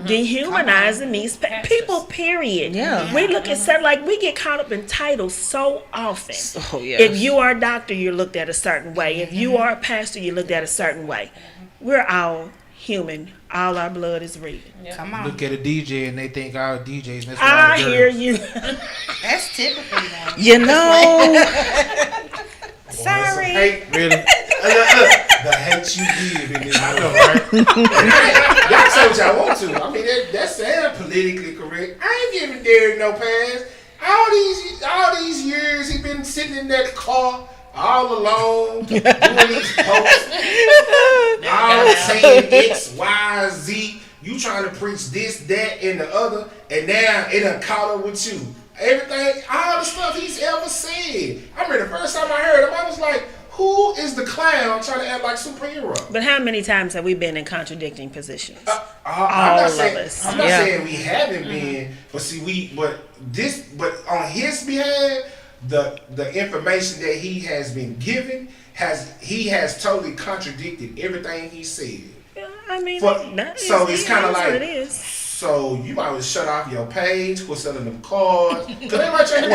dehumanizing these people. Period. Yeah. We look at stuff like we get caught up in titles so often. Oh, yes. If you are a doctor, you're looked at a certain way. If you are a pastor, you're looked at a certain way. We're all human. All our blood is red. Come on. Look at a DJ and they think our DJs mess with I all the hear girls. you. That's typically though. You know. Sorry. Hey, Really? the hate you give in this world. Y'all say what y'all want to. I mean, that sounds politically correct. I ain't giving Derek no pass. All these years he been sitting in that car all alone doing these posts, all saying X, Y, Z. You trying to preach this, that, and the other, and now it done caught up with you. Everything, all the stuff he's ever said. I remember the first time I heard him, I was like, who is the clown trying to act like superhero? But how many times have we been in contradicting positions? I'm not saying, us. I'm not saying we haven't been, but see, but on his behalf, the information that he has been given he has totally contradicted everything he said. I mean, so it's kind of what like, it is. so you might as well shut off your page, quit selling them cards. Cause they might try to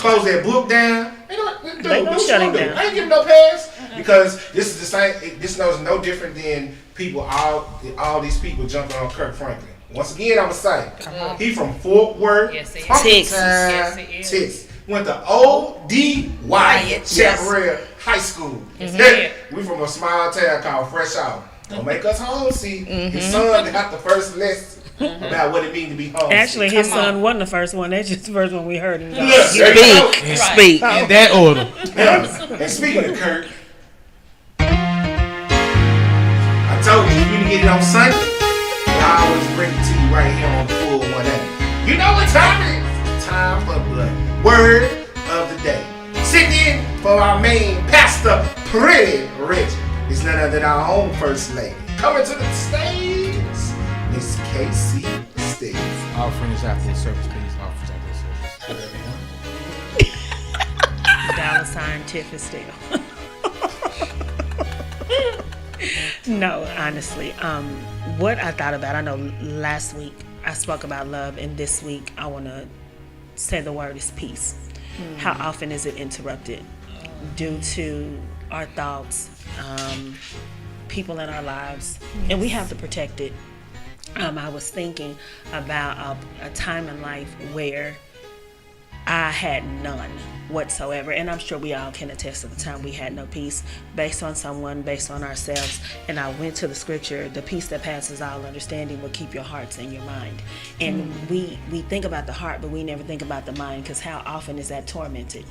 close that book down. They gonna shut him down. I ain't giving no pass because this is the same. This is no different than people. All these people jumping on Kirk Franklin. Once again, I'm gonna say he from Fort Worth, Texas. Went to O.D. Wyatt Chaparral High School. We from a small town called Fresh Out. Don't make us homesick. His son got the first lesson about what it means to be homesick. Actually, his son wasn't the first one. That's just the first one we heard him. Speak in that order. And speaking of Kirk, I told you to get it on Sunday. And I always bring it to you right here on the full 180. You know what time it is? Time for the word of the day. Sitting in for our main pastor, Pretty Rich. It's none other than our own first lady. Coming to the stage, Miss Casey Stiggs. Offerings after the service, please. Offerings after the service. $ Tiff is still. No, honestly. What I thought about, I know last week I spoke about love, and this week I want to say the word is peace. How often is it interrupted due to our thoughts, people in our lives, and we have to protect it. I was thinking about a time in life where I had none whatsoever, and I'm sure we all can attest to the time we had no peace based on someone, based on ourselves. And I went to the scripture, the peace that passes all understanding will keep your hearts and your mind. And we think about the heart, but we never think about the mind, because how often is that tormented?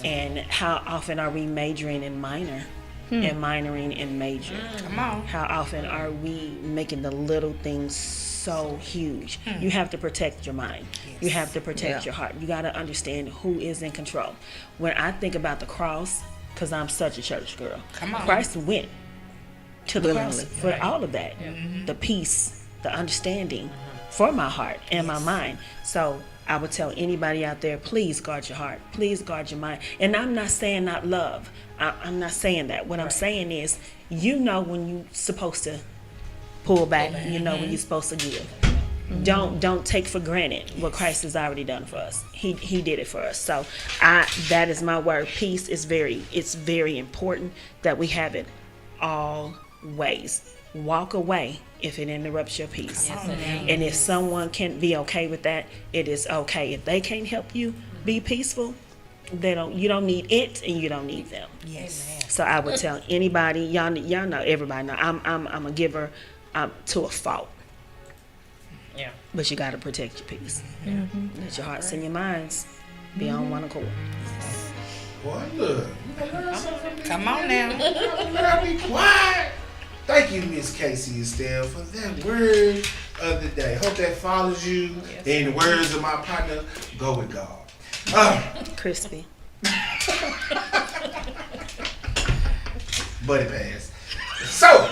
And how often are we majoring in minor and minoring in major? Come on. How often are we making the little things so huge? You have to protect your mind. You have to protect your heart. You got to understand who is in control. When I think about the cross, because I'm such a church girl, Christ went to the cross for all of that. The peace, the understanding for my heart and my mind. So I would tell anybody out there, please guard your heart. Please guard your mind. And I'm not saying not love. I'm not saying that. What I'm saying is, you know when you're supposed to pull back, you know when you're supposed to give. Don't take for granted what Christ has already done for us. He did it for us. So that is my word. Peace is very important that we have it always. Walk away if it interrupts your peace. And if someone can be okay with that, it is okay. If they can't help you be peaceful, you don't need it and you don't need them. So I would tell anybody, y'all know, everybody know, I'm a giver to a fault. Yeah. But you got to protect your peace. Let your hearts and your minds be on one accord. Boy, look. Come on now. Let me be quiet. Thank you, Miss Casey Estelle, for that word of the day. Hope that follows you. In the words of my partner, go with God. Crispy. Buddy pass. So,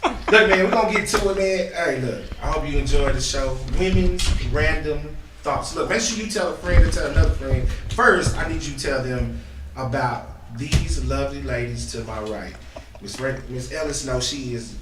look, man, we're going to get to it, man. All right, look, I hope you enjoyed the show. Women's Random thoughts. Look, make sure you tell a friend to tell another friend. First, I need you to tell them about these lovely ladies to my right. Miss Ellis knows she is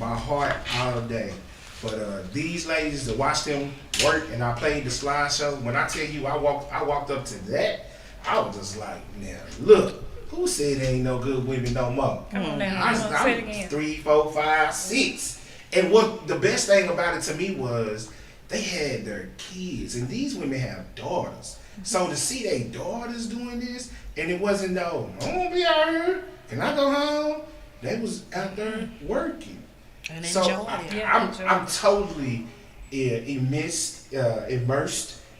my heart all day. But these ladies, to watch them work, and I played the slideshow. When I tell you, I walked up to that, I was just like, now look, who said there ain't no good women no more? Come on now, say it again. 3, 4, 5, 6. And what the best thing about it to me was they had their kids, and these women have daughters. So to see their daughters doing this, and it wasn't no, I'm gonna be out here, can I go home? They was out there working. And so I'm totally immersed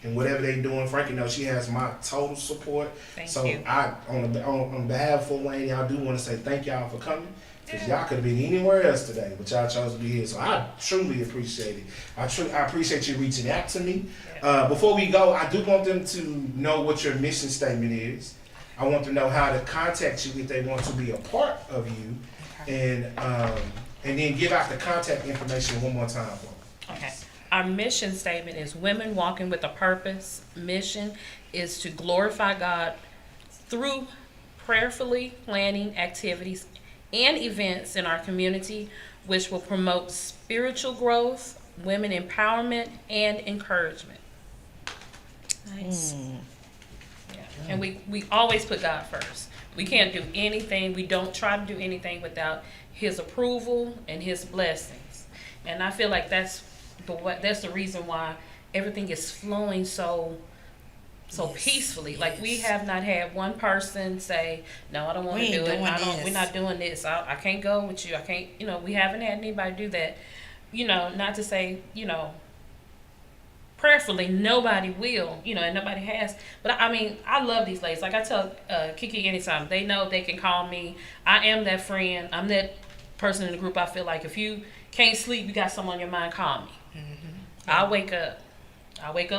in whatever they doing. Frankie knows she has my total support. Thank so you. I, on behalf of 418, I do want to say thank y'all for coming. Because y'all could have been anywhere else today, but y'all chose to be here. So I truly appreciate it. I appreciate you reaching out to me. Before we go, I do want them to know what your mission statement is. I want to know how to contact you if they want to be a part of you. And then give out the contact information one more time for me. Okay. Our mission statement is Women Walking with a Purpose. Mission is to glorify God through prayerfully planning activities and events in our community which will promote spiritual growth, women empowerment, and encouragement. Nice. Yeah. And we always put God first. We can't do anything, we don't try to do anything without His approval and His blessings. And I feel like that's the reason why everything is flowing so peacefully. Like we have not had one person say, no, I don't want to do it. We're not doing this. I can't go with you. I can't, we haven't had anybody do that. Not to say, prayerfully nobody will, and nobody has. But I love these ladies. Like I tell Kiki anytime, they know they can call me. I am that friend. I'm that person in the group. I feel like if you can't sleep, you got someone on your mind, call me. Mm-hmm. I'll wake up,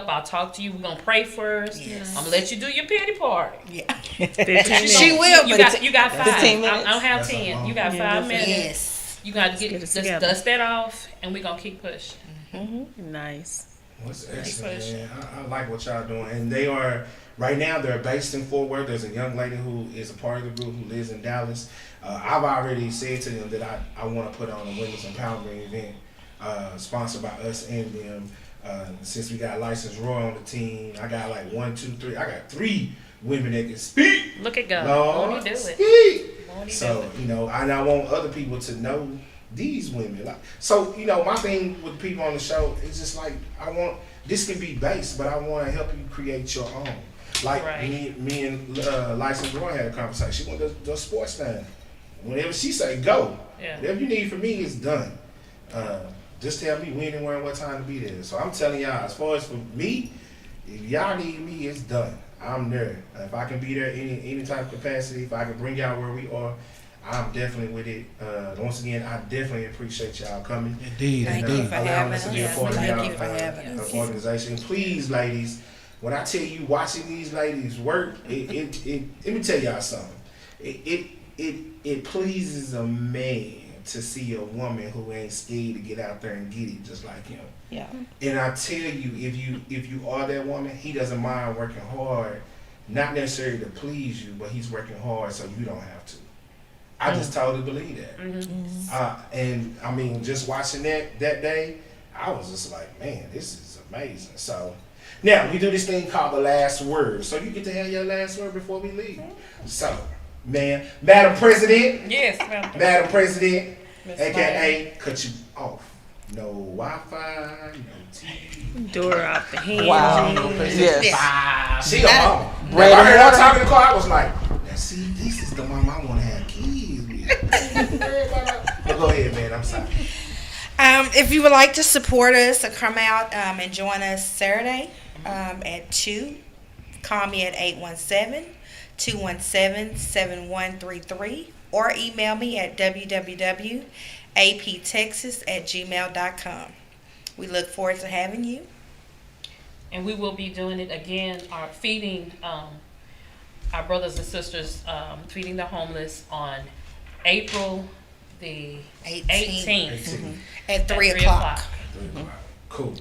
I'll talk to you. We're gonna pray first. Yes. I'm gonna let you do your pity party. Yeah. 15 minutes. She will. You got 5. 15 minutes. I don't have 10. You got 5 minutes. Yes. You got to just dust that off, and we're gonna keep pushing. Mm-hmm. Nice. What's excellent, man. I like what y'all doing, and they are right now. They're based in Fort Worth. There's a young lady who is a part of the group who lives in Dallas. I've already said to them that I want to put on a women's empowerment event sponsored by us and them. Since we got licensed Roy on the team, I got like 1, 2, 3. I got 3 women that can speak. Look at God. Lord, won't He do speak. Won't He So do it? and I want other people to know these women. My thing with people on the show is just like this can be based, but I want to help you create your own. Like me and Licensed Roy had a conversation. She went to the sports stand. Whenever she say go, whatever you need from me is done. Just tell me when and where and what time to be there. So I'm telling y'all, as far as for me, if y'all need me, it's done. I'm there. If I can be there any type of capacity, if I can bring y'all where we are, I'm definitely with it. Once again, I definitely appreciate y'all coming. Indeed, and, indeed. Allowing us to be a part of Thank you for having us. Organization. Please, ladies, when I tell you watching these ladies work, it let me tell y'all something. It pleases a man to see a woman who ain't scared to get out there and get it just like him. Yeah. And I tell you, if you are that woman, he doesn't mind working hard, not necessarily to please you, but he's working hard so you don't have to. I just totally believe that. Mm-hmm. And just watching that day, I was just like, man, this is amazing. So now we do this thing called the last word. So you get to have your last word before we leave. So, Madam President. Yes, Madam President, aka cut you off. No Wi-Fi, no TV. Door off the hinge. Wow. Yes. She a mama. When I heard her talking in the car, I was like, now see, this is the mama I want to have kids with. But go ahead, man. I'm sorry. If you would like to support us, come out and join us Saturday at 2. Call me at 817-217-7133 or email me at www.aptexas@gmail.com. We look forward to having you. And we will be doing it again, feeding our brothers and sisters, feeding the homeless on April the 18th. At 3 o'clock. Cool.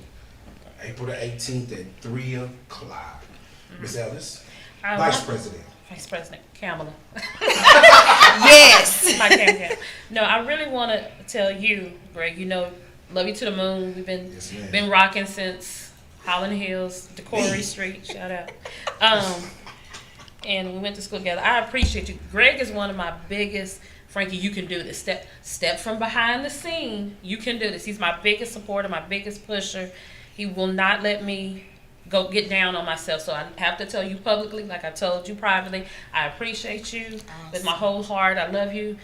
April the 18th at 3 o'clock. Miss Ellis, I Vice want- President. Vice President Kamala. Yes. My Cam. No, I really want to tell you, Greg. You know, love you to the moon. We've been rocking since Holland Hills, Decory Street. Shout out. And we went to school together. I appreciate you. Greg is one of my biggest. Frankie, you can do this. Step from behind the scene. You can do this. He's my biggest supporter, my biggest pusher. He will not let me go get down on myself. So I have to tell you publicly, like I told you privately, I appreciate you with my whole heart. I love you.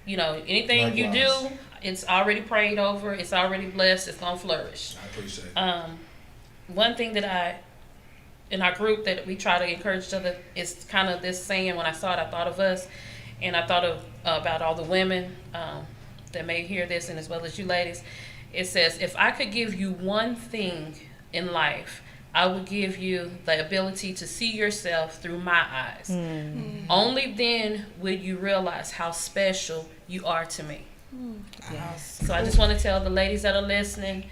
You know, anything you do, it's already prayed over. It's already blessed. It's going to flourish. I appreciate it. One thing that in our group that we try to encourage each other is kind of this saying. When I saw it, I thought of us, and I thought of about all the women that may hear this, and as well as you ladies. It says, if I could give you one thing in life, I would give you the ability to see yourself through my eyes. Only then would you realize how special you are to me. Yes. So I just want to tell the ladies that are listening,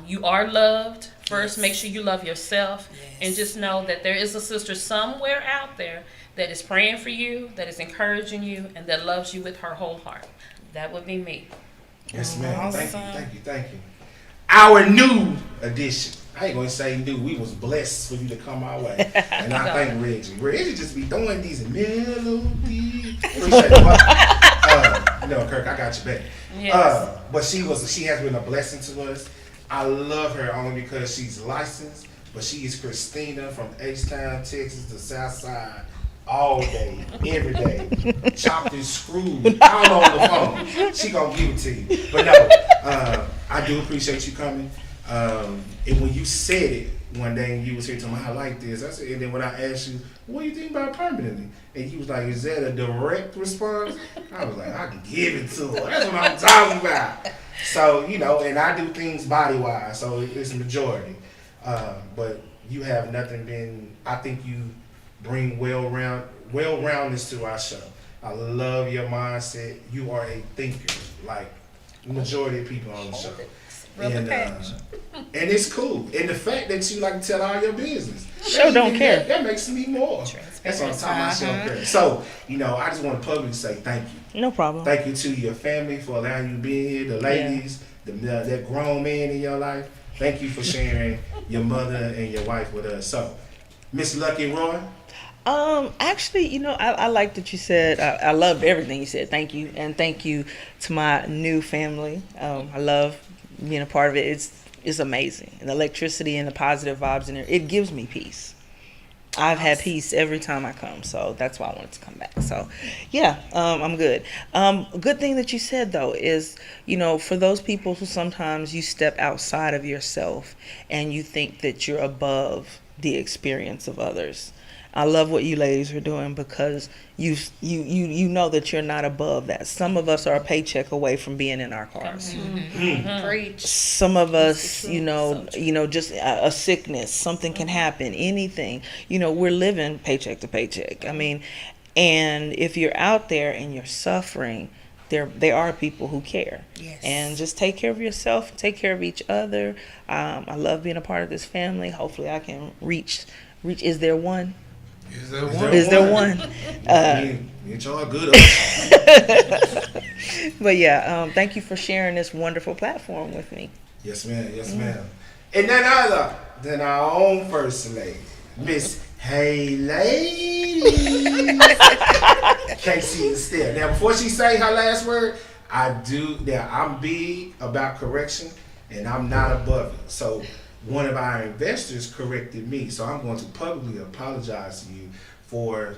you are loved. First, make sure you love yourself, and just know that there is a sister somewhere out there that is praying for you, that is encouraging you, and that loves you with her whole heart. That would be me. Yes, ma'am. Awesome. Thank you. Our new addition. I ain't gonna say new. We was blessed for you to come our way, and I thank Reggie. Reggie just be throwing these melodies. Appreciate it. No, Kirk, I got you back. Yes. But she has been a blessing to us. I love her only because she's licensed, but she is Christina from H-Town, Texas, the South Side. All day, every day, chopped and screwed, out on the phone. She gonna give it to you. But no, I do appreciate you coming. And when you said it one day and you was here telling me, I like this, I said, and then when I asked you, what do you think about permanently? And you was like, is that a direct response? I was like, I can give it to her. That's what I'm talking about. So, you know, and I do things body-wise, so it's majority. But you have nothing been, I think you bring well-roundedness to our show. I love your mindset. You are a thinker, like the majority of people on the show. And it's cool. And the fact that you like to tell all your business. Sure don't care. That makes me more. That's what I'm talking about. So, you know, I just want to publicly say thank you. No problem. Thank you to your family for allowing you to be here, the ladies, that grown man in your life. Thank you for sharing your mother and your wife with us. So, Miss Lucky Roy. Actually, you know, I like that you said, I loved everything you said. Thank you. And thank you to my new family. I love being a part of it. It's amazing. And the electricity and the positive vibes in there, it gives me peace. I've had peace every time I come, so that's why I wanted to come back. So, yeah, I'm good. A good thing that you said, though, is, you know, for those people who sometimes you step outside of yourself and you think that you're above the experience of others. I love what you ladies are doing because you know that you're not above that. Some of us are a paycheck away from being in our cars. Preach. Some of us, you know, just a sickness, something can happen, anything. You know, we're living paycheck to paycheck. I mean, and if you're out there and you're suffering, there are people who care. Yes. And just take care of yourself, take care of each other. I love being a part of this family. Hopefully I can reach. Is there one? Is there one? It's all good. But yeah, thank you for sharing this wonderful platform with me. Yes, ma'am. Yes, ma'am. And none other than our own first lady, Miss Hey Lady. Can't see the stare. Now, before she say her last word, I'm big about correction, and I'm not above it. So, one of our investors corrected me, so I'm going to publicly apologize to you for,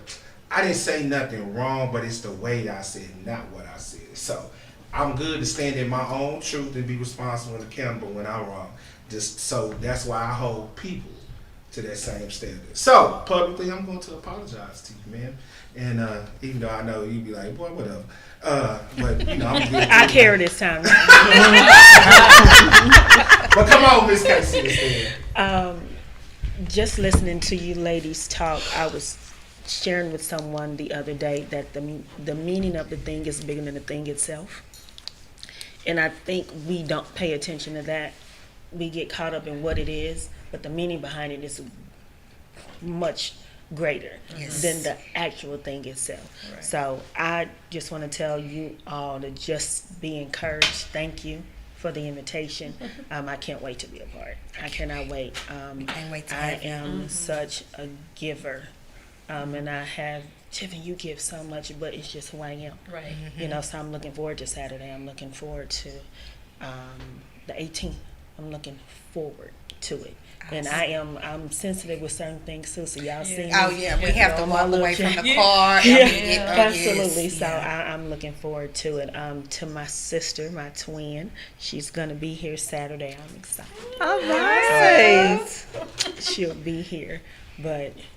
I didn't say nothing wrong, but it's the way that I said, not what I said. So I'm good to stand in my own truth and be responsible and accountable when I'm wrong. Just so that's why I hold people to that same standard. So publicly, I'm going to apologize to you, man. And even though I know you'd be like, boy, whatever. But you know, I'm good. I care this time. But come on, Miss Casey. Just listening to you ladies talk, I was sharing with someone the other day that the meaning of the thing is bigger than the thing itself. And I think we don't pay attention to that. we get caught up in what it is, but the meaning behind it is much greater than the actual thing itself. Right. So I just want to tell you all to just be encouraged. Thank you for the invitation. I can't wait to be a part. I cannot wait. Can't wait to I have you. am such a giver, and I have. Tiffany, you give so much, but it's just who I am. Right. You know, so I'm looking forward to Saturday. I'm looking forward to the 18th. I'm looking forward to it. And I'm sensitive with certain things too. So y'all see me. Oh yeah, we have to walk away from the car. Absolutely. Yes. So I'm looking forward to it. To my sister, my twin, she's gonna be here Saturday. I'm excited. All right. She'll be here.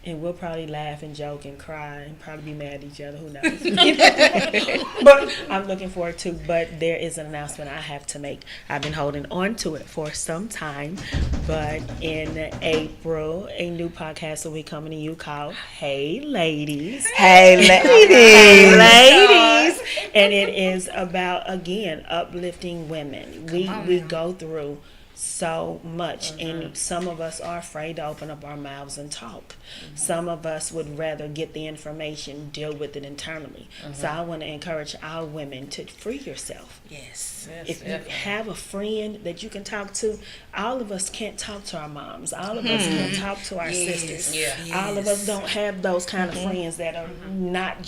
And we'll probably laugh and joke and cry and probably be mad at each other. Who knows? But I'm looking forward to. But there is an announcement I have to make. I've been holding on to it for some time. But in April, a new podcast will be coming to you called Hey Ladies. Hey Ladies. Hey Ladies. And it is about, again, uplifting women. We go through so much, and some of us are afraid to open up our mouths and talk. Some of us would rather get the information, deal with it internally. So I want to encourage our women to free yourself. Yes. If you have a friend that you can talk to, all of us can't talk to our moms. All of us can't talk to our sisters. All of us don't have those kind of friends that are not,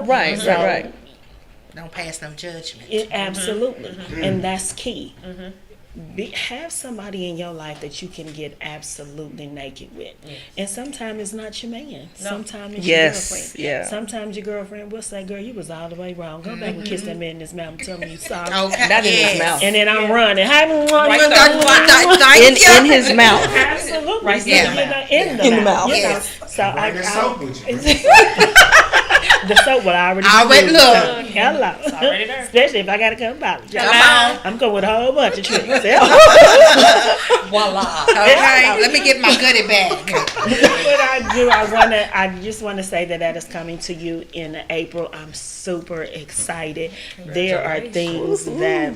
Right. Don't pass no judgment. Absolutely. And that's key. Have somebody in your life that you can get absolutely naked with. And sometimes it's not your man. Sometimes it's your girlfriend. Yeah. Sometimes your girlfriend will say, girl, you was all the way wrong. Go back and kiss that man in his mouth and tell me you sorry. Okay. Not in his mouth. And then I'm running. In his mouth. Absolutely. Right there. In the mouth. So the soap will already look. Hello. It's already there. Especially if I gotta come back. I'm going with a whole bunch of tricks. Voila. Okay, let me get my goodie bag. What I just want to say that is coming to you in April. I'm super excited. There are things that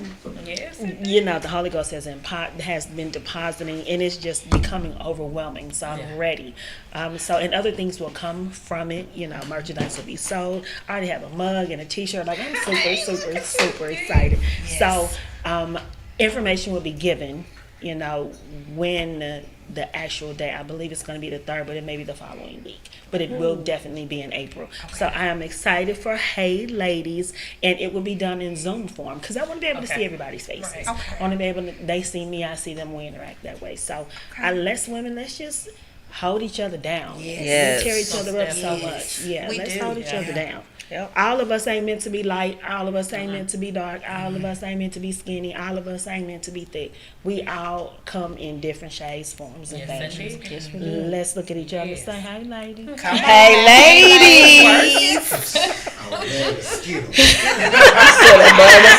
the Holy Ghost has been depositing, and it's just becoming overwhelming. So I'm ready. And other things will come from it. Merchandise will be sold. I already have a mug and a T-shirt. Like, I'm super excited. So information will be given. When the actual day. I believe it's going to be the 3rd, but it may be the following week. But it will definitely be in April. Okay. So I am excited for Hey Ladies, and it will be done in Zoom form because I want to be able to see everybody's faces. Right. Okay. I want to be able to, they see me, I see them, we interact that way. So let's just hold each other down. Yes. We tear each other up so much. Yeah, let's hold each other down. Yep. All of us ain't meant to be light. All of us ain't meant to be dark. All of us ain't meant to be skinny. All of us ain't meant to be thick. We all come in different shades, forms, and fashions. Yes, let's look at each other and say, "Hey, ladies." Hey, ladies.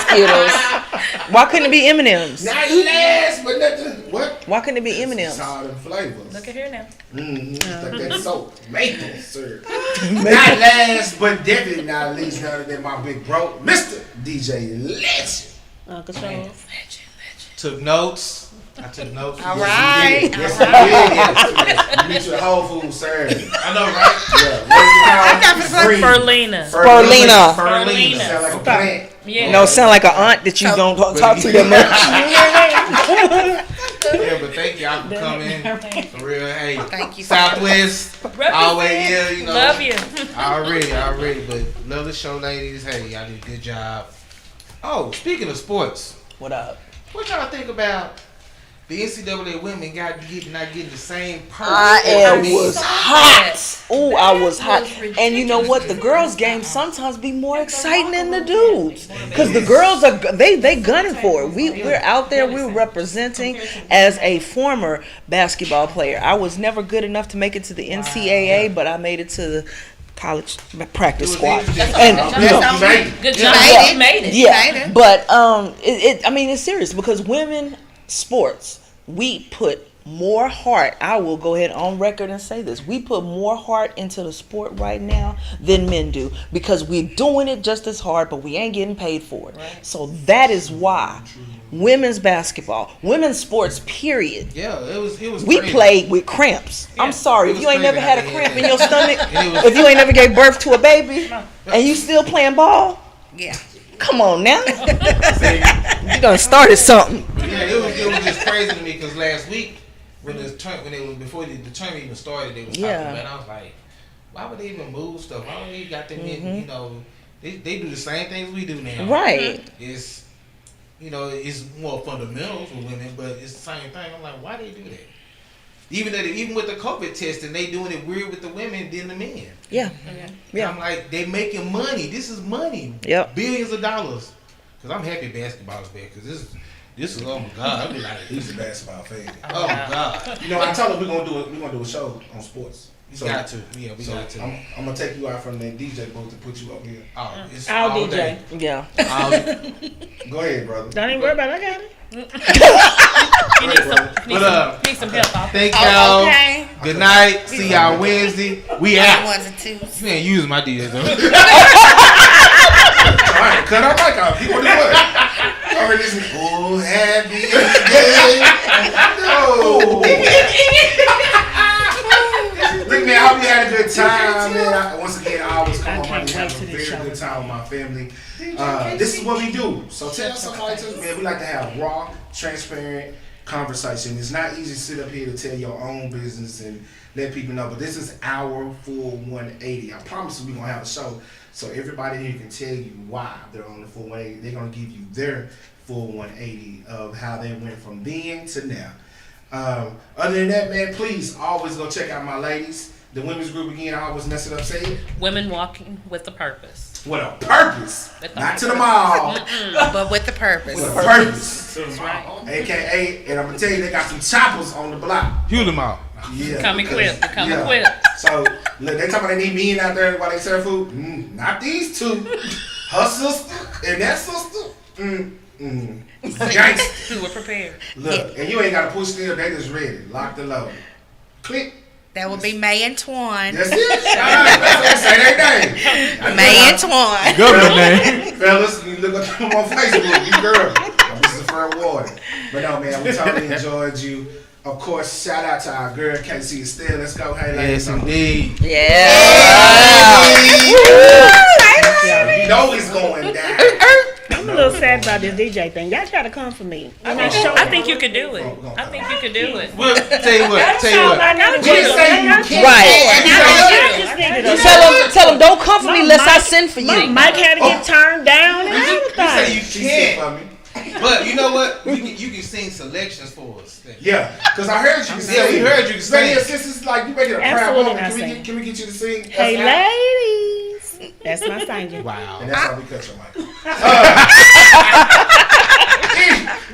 Skittles. Why couldn't it be M&M's? Not last, but nothing. What? Why couldn't it be M&M's? Solid flavors. Look at here now. Like that soap, maple syrup. Not last, but definitely not least, none than my big bro, Mr. DJ Legend. Uncle Charles. Took notes. I took notes. All right. Yes, you did. You need your whole food service. I know, right? Yeah. Ferlina. Sound like a plant. Yeah. No, sound like an aunt that you don't talk to that much. Yeah, but thank y'all for coming. For real, hey. Thank you. Southwest. Always, yeah, Love you. Already. But love the show, ladies. Hey, y'all did a good job. Oh, speaking of sports. What up? What y'all think about the NCAA women not getting the same perks? I was hot. Oh, I was hot. And you know what? The girls' games sometimes be more exciting than the dudes. Because the girls they gunning for it. We're out there. We're representing. As a former basketball player, I was never good enough to make it to the NCAA, but I made it to the college practice squad. And good job. You made it. Yeah, but it's serious because women sports, we put more heart. I will go ahead on record and say this. We put more heart into the sport right now than men do because we're doing it just as hard, but we ain't getting paid for it. Right. So that is why women's basketball, women's sports, period. Yeah, it was. We crazy. played with cramps. I'm sorry It if you was ain't never crazy had a how they cramp had in your stomach, was- if you ain't never gave birth to a baby, and you still playing ball. Yeah. Come on now. You done started something. Yeah, it was just crazy to me because last week when before the tournament even started, they was talking about it. I was like, why would they even move stuff? Why would they got them in, you know, they do the same things we do now. Right. It's, you know, it's more fundamentals with women, but it's the same thing. I'm like, why they do that? Even with the COVID testing, they doing it weird with the women than the men. Yeah. Yeah. I'm like, they making money. This is money. Yep. Billions of dollars. Cause I'm happy basketball is back. Cause this is oh my god. I'll be like, He's a basketball fan. Oh my god. You know, I told him we're gonna do a show on sports. We got to. Yeah, we got to. I'm gonna take you out from that DJ booth and put you up here. Oh, it's I'll all DJ. day. Yeah. Go ahead, brother. Don't even worry about it. I got it. He needs some help. Thank y'all. Okay. Good night. See y'all Wednesday. We out. Ones and twos. You ain't using my deals though. Alright, cut our mic off. Keep on doing it. I heard this. Oh, happy day. Look, man, I hope you had a good time, man. Once again, I always come on and have a very good time with my family. This is what we do. So tell somebody to, man, we like to have raw, transparent conversation. It's not easy to sit up here to tell your own business and let people know, but this is our full 180. I promise you we're going to have a show so everybody here can tell you why they're on the full 180. They're going to give you their full 180 of how they went from then to now. Other than that, man, please always go check out my ladies. The women's group again, I always mess it up, say it. Women walking with a purpose. With a purpose. Not to the mall. But with the purpose. With a purpose. That's right. AKA, and I'm going to tell you, they got some choppers on the block. Hewlett Mall. Yeah. Come equipped. Come equipped. So, look, they talking about they need men out there while they serve food. Not these two. Her sister and that sister. Gangsta. Who were prepared. Look, and you ain't got to push still. They just ready. Lock the load. Click. That would be May and Twan. That's it. That's say their name. May and Twan. Government name. Fellas, you look up them on Facebook. You girl. This is for reward. But no, man, we totally enjoyed you. Of course, shout out to our girl, Casey Estelle. Let's go. Hey, ladies. Yes, indeed. Yeah. You know it's going down. I'm a little sad about this DJ thing. Y'all try to come for me. I think you could do it. I think you could do it. Well, tell you what. We didn't say you can't. Right. Tell them don't come for me unless I send for you. Mike had to get turned down and You say everything. you can't. But you know what? You can sing selections for us. Yeah, because I heard you can sing. Yeah, we heard you can sing. Since it's like you make it a proud Absolutely moment, not can singing. we get you to sing? Hey, ladies. That's my singing. Wow. And that's how we cut your mic.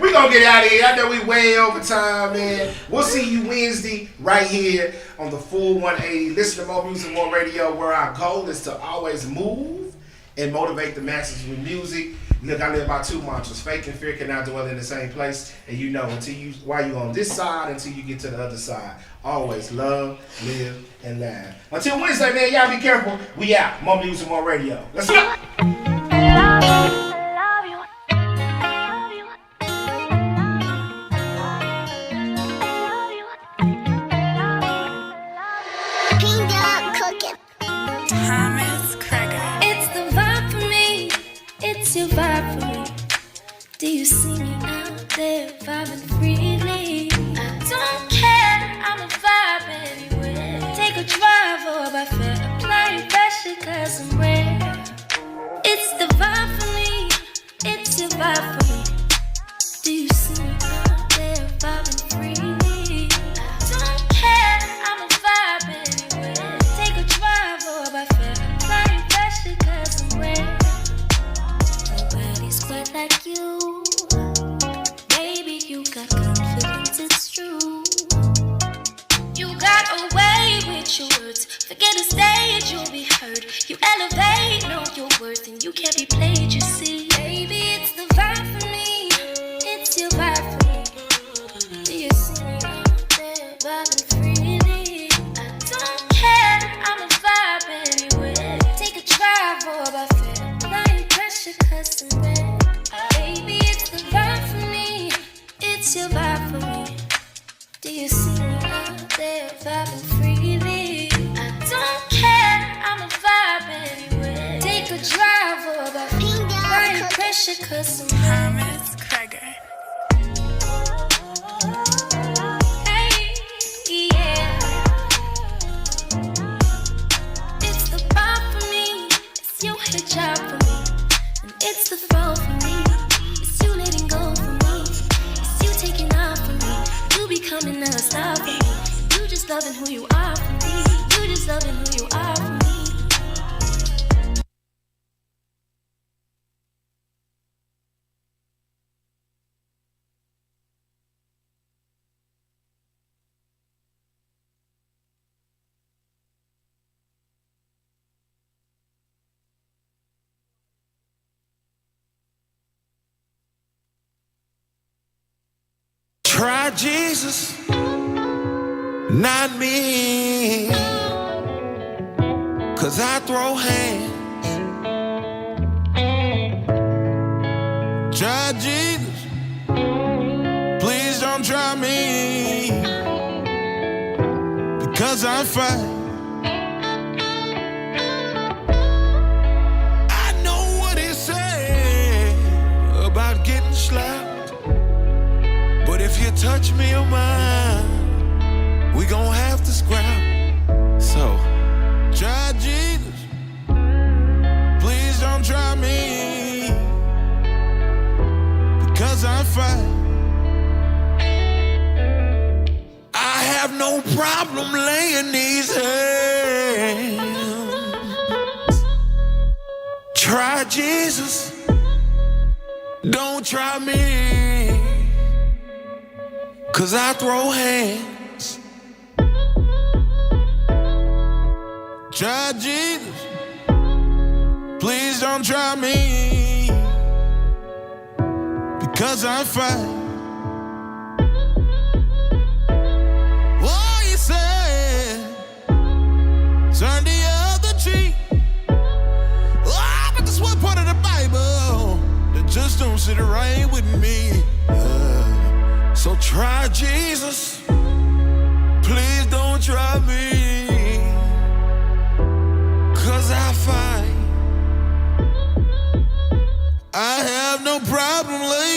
We gonna get out of here. I know we way over time, man. We'll see you Wednesday right here on the full 180. Listen to More Music, More Radio, where our goal is to always move and motivate the masses with music. Look, I live by two mantras. Faith and fear cannot dwell in the same place. And you know, while you on this side until you get to the other side. Always love, live, and laugh. Until Wednesday, man, y'all be careful. We out. More Music, More Radio. Let's go. It's your vibe for me. Do you see me out there vibing freely? I don't care, I'm a vibe anywhere. Take a drive or by fair, applying pressure cause I'm rare. It's the vibe for me, it's your vibe for me. Do you see me out there vibing freely? I don't care, I'm a vibe anywhere. Take a drive or by fair, applying pressure cause I'm rare. Nobody's quite like you. Baby, you got confidence, it's true. You got away with your words. Forget the stage, you'll be heard. You elevate, know your worth, and you can't be played, you see. Baby, it's the vibe for me. It's your vibe for me. Do you see me out there vibing freely? I don't care, I'm a vibe anywhere. Take a drive or by fair. Applying pressure cause I'm red. Baby, it's the vibe for me. It's your vibe for me. Do you see me out there vibing freely? I don't care, I'm a vibe anyway. Take a drive over burning pressure, cause I'm Hermes Kreger. Hey, yeah. It's the vibe for me. It's your hijab for me. And it's the flow for me. It's you letting go for me. It's you taking off for me. You becoming a star for me. You just loving who you are for me. You just loving who you are for me. Try Jesus, not me, 'cause I throw hands. Try Jesus, please don't try me, because I'm fine. I know what he said about getting slapped. But if you touch me or mine, we gon' have to scrap. So, try Jesus, please don't try me, because I'm fine. I have no problem laying these hands. Try Jesus, don't try me, 'cause I throw hands. Try Jesus, please don't try me, because I'm fine. Oh, you said, turn the other cheek. Oh, but this one part of the Bible that just don't sit right with me. So try Jesus, please don't try me, 'cause I have no problem laying